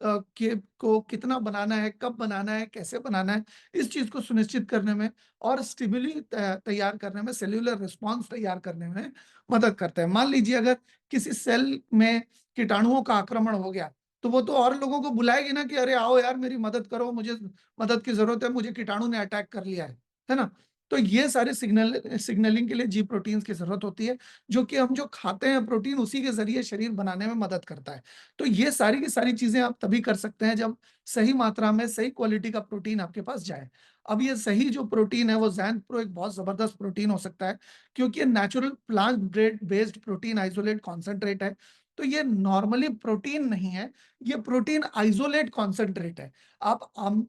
के को कितना बनाना है, कब बनाना है, कैसे बनाना है, इस चीज़ को सुनिश्चित करने में और स्टिमुली तैयार करने में, सेल्युलर रिस्पॉन्स तैयार करने में मदद करते हैं। मान लीजिए अगर किसी सेल में कीटाणुओं का आक्रमण हो गया, तो वो तो और लोगों को बुलाएगी ना कि अरे आओ यार मेरी मदद करो, मुझे मदद की ज़रूरत है, मुझे कीटाणु ने अटैक कर लिया है ना? तो ये सारे सिग्नलिंग के लिए जी प्रोटीन्स की ज़रूरत होती है, जो कि हम जो खाते हैं प्रोटीन, उसी के ज़रिए शरीर बनाने में मदद करता है। तो ये सारी की सारी चीज़ें आप तभी कर सकते हैं जब सही मात्रा में, सही क्वालिटी का प्रोटीन आपके पास जाए। अब ये सही जो प्रोटीन है वो ज़ैंथ प्रो एक बहुत ज़बरदस्त प्रोटीन हो सकता है, क्योंकि ये natural plant bread based protein isolate concentrate है। तो ये नॉर्मली प्रोटीन नहीं है, ये प्रोटीन आइसोलेट कॉन्सन्ट्रेट है। आप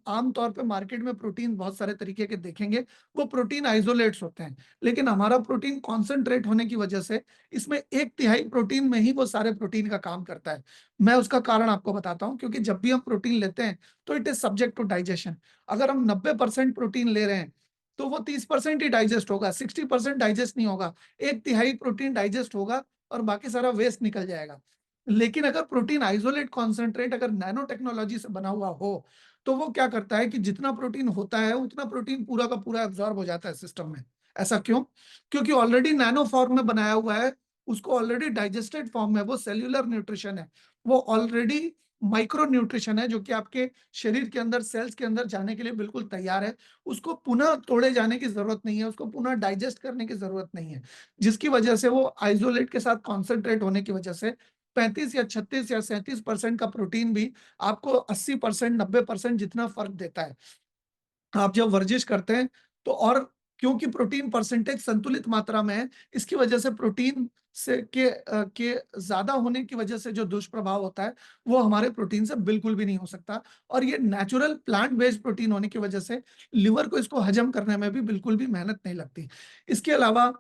आम तौर पे मार्केट में प्रोटीन बहुत सारे तरीके के देखेंगे, वो प्रोटीन आइसोलेट्स होते हैं। लेकिन हमारा प्रोटीन कॉन्सन्ट्रेट होने की वजह से इसमें 1/3 प्रोटीन में ही वो सारे प्रोटीन का काम करता है। मैं उसका कारण आपको बताता हूँ, क्योंकि जब भी हम प्रोटीन लेते हैं, तो it is subject to digestion. अगर हम 90% प्रोटीन ले रहे हैं, तो वो 30% ही डाइजेस्ट होगा, 60% डाइजेस्ट नहीं होगा। 1/3 प्रोटीन डाइजेस्ट होगा और बाकी सारा वेस्ट निकल जाएगा। लेकिन अगर प्रोटीन आइसोलेट कॉन्सन्ट्रेट अगर नैनो टेक्नोलॉजी से बना हुआ हो, तो वो क्या करता है कि जितना प्रोटीन होता है, उतना प्रोटीन पूरा का पूरा एब्ज़ॉर्ब हो जाता है सिस्टम में। ऐसा क्यों? क्योंकि ऑलरेडी नैनो फॉर्म में बनाया हुआ है, उसको ऑलरेडी डाइजेस्टेड फॉर्म में, वो सेल्युलर न्यूट्रिशन है। वो ऑलरेडी माइक्रो न्यूट्रिशन है, जो कि आपके शरीर के अंदर, सेल्स के अंदर जाने के लिए बिल्कुल तैयार है। उसको पुनः तोड़े जाने की ज़रूरत नहीं है, उसको पुनः डाइजेस्ट करने की ज़रूरत नहीं है। जिसकी वजह से वो आइसोलेट के साथ कॉन्सन्ट्रेट होने की वजह से 35 या 36 या 37% का प्रोटीन भी आपको 80%, 90% जितना फ़र्क देता है। आप जब वर्जिश करते हैं, तो और क्योंकि प्रोटीन परसेंटेज संतुलित मात्रा में है, इसकी वजह से प्रोटीन के ज्यादा होने की वजह से जो दुष्प्रभाव होता है वो हमारे प्रोटीन से बिल्कुल भी नहीं हो सकता। और ये नेचुरल प्लांट बेस्ड प्रोटीन होने की वजह से लिवर को इसको हजम करने में भी बिल्कुल भी मेहनत नहीं लगती। इसके अलावा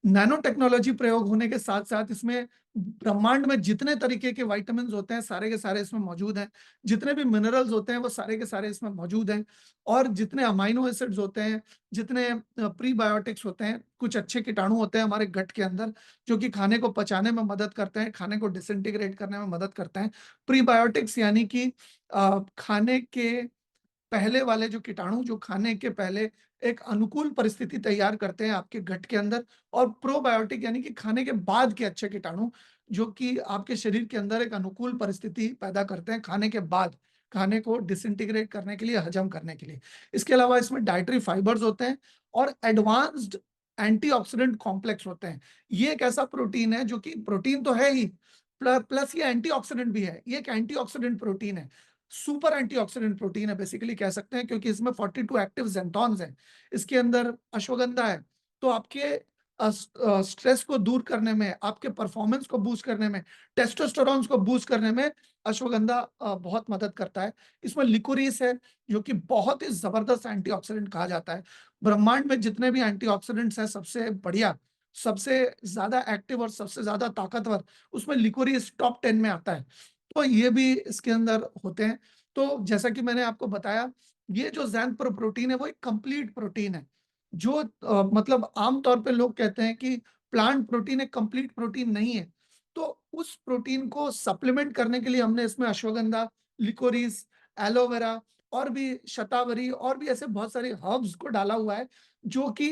नैनो टेक्नोलॉजी प्रयोग होने के साथ साथ इसमें ब्रह्मांड में जितने तरीके के विटामिन होते हैं सारे के सारे इसमें मौजूद हैं। जितने भी मिनरल्स होते हैं वो सारे के सारे इसमें मौजूद हैं। और जितने अमाइनो एसिड्स होते हैं, जितने प्रीबायोटिक्स होते हैं, कुछ अच्छे कीटाणु होते हैं हमारे गट के अंदर जो कि खाने को पचाने में मदद करते हैं, खाने को डिसइंटीग्रेट करने में मदद करते हैं। प्रीबायोटिक्स यानी कि खाने के पहले वाले जो कीटाणु जो खाने के पहले एक अनुकूल परिस्थिति तैयार करते हैं आपके गट के अंदर। और प्रोबायोटिक यानी कि खाने के बाद के अच्छे कीटाणु जो कि आपके शरीर के अंदर एक अनुकूल परिस्थिति पैदा करते हैं खाने के बाद, खाने को डिसइंटीग्रेट करने के लिए, हजम करने के लिए। इसके अलावा इसमें डाइटरी फाइबर्स होते हैं और एडवांस्ड एंटीऑक्सीडेंट कॉम्प्लेक्स होते हैं। ये एक ऐसा प्रोटीन है जो कि प्रोटीन तो है ही, प्लस ये एंटीऑक्सीडेंट भी है। ये एक एंटीऑक्सीडेंट प्रोटीन है, सुपर एंटीऑक्सीडेंट प्रोटीन है बेसिकली कह सकते हैं, क्योंकि इसमें 42 एक्टिव जेंटॉन्स हैं। इसके अंदर अश्वगंधा है, तो आपके स्ट्रेस को दूर करने में, आपके परफॉर्मेंस को बूस्ट करने में, टेस्टोस्टेरोन को बूस्ट करने में अश्वगंधा बहुत मदद करता है। इसमें लिकोरीस है जो कि बहुत ही जबरदस्त एंटीऑक्सीडेंट कहा जाता है। ब्रह्मांड में जितने भी एंटीऑक्सीडेंट्स हैं सबसे बढ़िया, सबसे ज्यादा एक्टिव और सबसे ज्यादा ताकतवर, उसमें लिकोरीस टॉप 10 में आता है। तो ये भी इसके अंदर होते हैं। तो जैसा कि मैंने आपको बताया, ये जो ज़ैंथप्रो प्रोटीन है वो एक कंप्लीट प्रोटीन है। जो मतलब आमतौर पे लोग कहते हैं कि प्लांट प्रोटीन एक कंप्लीट प्रोटीन नहीं है। तो उस प्रोटीन को सप्लीमेंट करने के लिए हमने इसमें अश्वगंधा, लिकोरिस, एलोवेरा और भी शतावरी और भी ऐसे बहुत सारे हर्ब्स को डाला हुआ है जो कि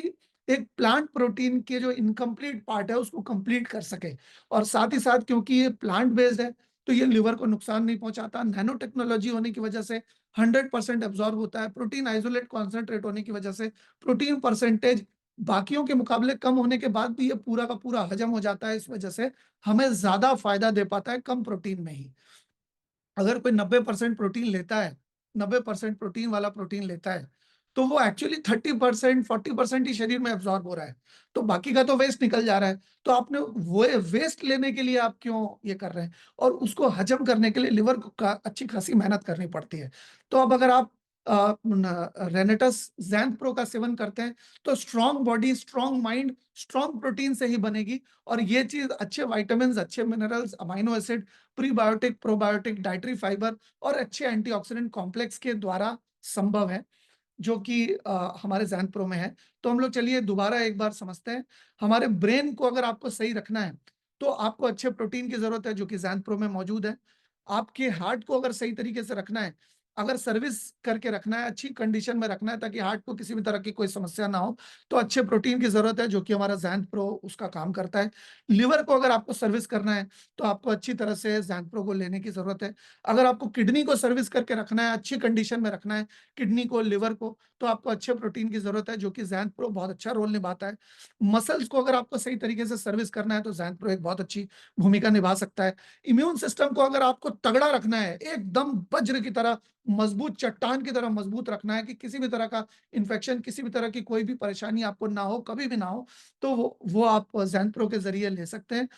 एक प्लांट प्रोटीन के जो इनकम्प्लीट पार्ट है उसको कंप्लीट कर सके। और साथ ही साथ क्योंकि ये प्लांट बेस्ड है तो ये लिवर को नुकसान नहीं पहुंचाता। नैनो टेक्नोलॉजी होने की वजह से 100% एब्जॉर्ब होता है। प्रोटीन आइसोलेट कॉन्सेंट्रेट होने की वजह से प्रोटीन परसेंटेज बाकियों के मुकाबले कम होने के बाद भी ये पूरा का पूरा हजम हो जाता है। इस वजह से हमें ज्यादा फायदा दे पाता है कम प्रोटीन में ही। अगर कोई 90% प्रोटीन लेता है, 90% प्रोटीन वाला प्रोटीन लेता है, तो वो एक्चुअली 30% 40% ही शरीर में एब्जॉर्ब हो रहा है। तो बाकी का तो वेस्ट निकल जा रहा है। तो आपने वो वेस्ट लेने के लिए आप क्यों ये कर रहे हैं? और उसको हजम करने के लिए लिवर को अच्छी खासी मेहनत करनी पड़ती है। तो अब अगर आप रेनेटस जैंथ प्रो का सेवन करते हैं तो strong body, strong mind, strong protein से ही बनेगी। और ये चीज अच्छे वाइटामिन, अच्छे minerals, amino acid, prebiotic, probiotic, dietary fibre और अच्छे एंटीऑक्सीडेंट कॉम्प्लेक्स के द्वारा संभव है, जो कि हमारे जैन प्रो में है। तो हम लोग चलिए दोबारा एक बार समझते हैं। हमारे ब्रेन को अगर आपको सही रखना है तो आपको अच्छे प्रोटीन की जरूरत है जो कि जैन प्रो में मौजूद है। आपके हार्ट को अगर सही तरीके से रखना है, अगर सर्विस करके रखना है, अच्छी कंडीशन में रखना है ताकि हार्ट को किसी भी तरह की कोई समस्या ना हो, तो अच्छे प्रोटीन की जरूरत है जो कि हमारा जैन प्रो उसका काम करता है। लिवर को अगर आपको सर्विस करना है तो आपको अच्छी तरह से जैन प्रो को लेने की जरूरत है। अगर आपको किडनी को सर्विस करके रखना है, अच्छी कंडीशन में रखना है किडनी को, लिवर को, तो आपको अच्छे प्रोटीन की जरूरत है जो कि जैन प्रो बहुत अच्छा रोल निभाता है। मसल्स को अगर आपको सही तरीके से सर्विस करना है तो जैन प्रो एक बहुत अच्छी भूमिका निभा सकता है। इम्यून सिस्टम को अगर आपको तगड़ा रखना है, एकदम वज्र की तरह मजबूत, चट्टान की तरह मजबूत रखना है कि किसी भी तरह का इन्फेक्शन, किसी भी तरह की कोई भी परेशानी आपको ना हो, कभी भी ना हो, तो वो आप जैन प्रो के जरिए ले सकते हैं।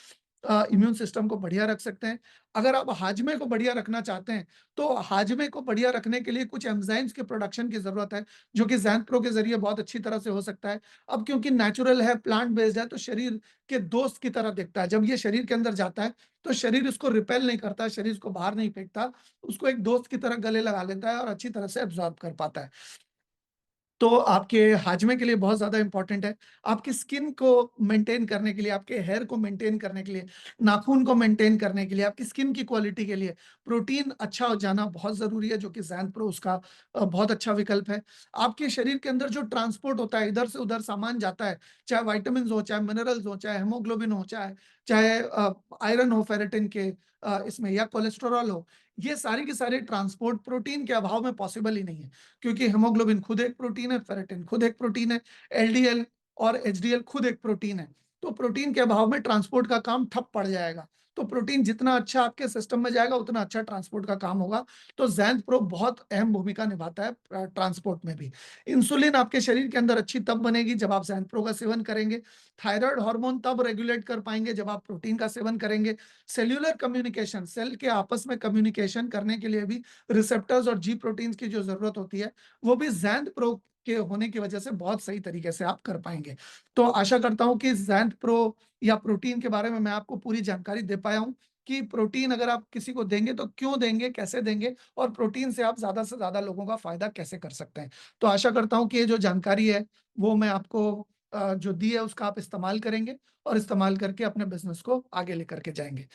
इम्यून सिस्टम को बढ़िया रख सकते हैं। अगर आप हाजमे को बढ़िया रखना चाहते हैं तो हाजमे को बढ़िया रखने के लिए कुछ एंजाइम्स के प्रोडक्शन की जरूरत है जो कि जैन प्रो के जरिए बहुत अच्छी तरह से हो सकता है। अब क्योंकि नेचुरल है, प्लांट बेस्ड है, तो शरीर के दोस्त की तरह दिखता है। जब ये शरीर के अंदर जाता है तो शरीर इसको रिपेल नहीं करता, शरीर इसको बाहर नहीं फेंकता, उसको एक दोस्त की तरह गले लगा लेता है और अच्छी तरह से एब्जॉर्ब कर पाता है। तो आपके हाजमे के लिए बहुत ज्यादा इंपॉर्टेंट है। आपकी स्किन को मेंटेन करने के लिए, आपके हेयर को मेंटेन करने के लिए, नाखून को मेंटेन करने के लिए, आपकी स्किन की क्वालिटी के लिए प्रोटीन अच्छा हो जाना बहुत जरूरी है, जो कि जैन प्रो उसका बहुत अच्छा विकल्प है। आपके शरीर के अंदर जो ट्रांसपोर्ट होता है, इधर से उधर सामान जाता है, चाहे वाइटामिन हो, चाहे मिनरल्स हो, चाहे हेमोग्लोबिन हो, चाहे चाहे आयरन हो फेरेटिन के इसमें, या कोलेस्टेरॉल हो, ये सारी की सारी ट्रांसपोर्ट प्रोटीन के अभाव में पॉसिबल ही नहीं है। क्योंकि हेमोग्लोबिन खुद एक प्रोटीन है, फेरेटिन खुद एक प्रोटीन है, एलडीएल और एचडीएल खुद एक प्रोटीन है। तो प्रोटीन के अभाव में ट्रांसपोर्ट का काम ठप पड़ जाएगा। तो प्रोटीन जितना अच्छा आपके सिस्टम में जाएगा, उतना अच्छा ट्रांसपोर्ट का काम होगा। तो ज़ैंथ प्रो बहुत अहम भूमिका निभाता है ट्रांसपोर्ट में भी। इंसुलिन आपके शरीर के अंदर अच्छी तब बनेगी जब आप ज़ैंथ प्रो का सेवन करेंगे। थायराइड हार्मोन तब रेगुलेट कर पाएँगे जब आप प्रोटीन का सेवन करेंगे। सेल्युलर कम्युनिकेशन, सेल के आपस में कम्युनिकेशन करने के लिए भी रिसेप्टर्स और जी प्रोटीन्स की जो ज़रूरत होती है, वो भी ज़ैंथ प्रो के होने की वजह से बहुत सही तरीके से आप कर पाएँगे। तो आशा करता हूँ कि ज़ैंथ प्रो या प्रोटीन के बारे में मैं आपको पूरी जानकारी दे पाया हूँ कि प्रोटीन अगर आप किसी को देंगे तो क्यों देंगे, कैसे देंगे और प्रोटीन से आप ज़्यादा से ज़्यादा लोगों का फ़ायदा कैसे कर सकते हैं। तो आशा करता हूँ कि ये जो जानकारी है वो मैं आपको जो दी है उसका आप इस्तेमाल करेंगे और इस्तेमाल करके अपने बिज़नेस को आगे लेकर के जाएँगे।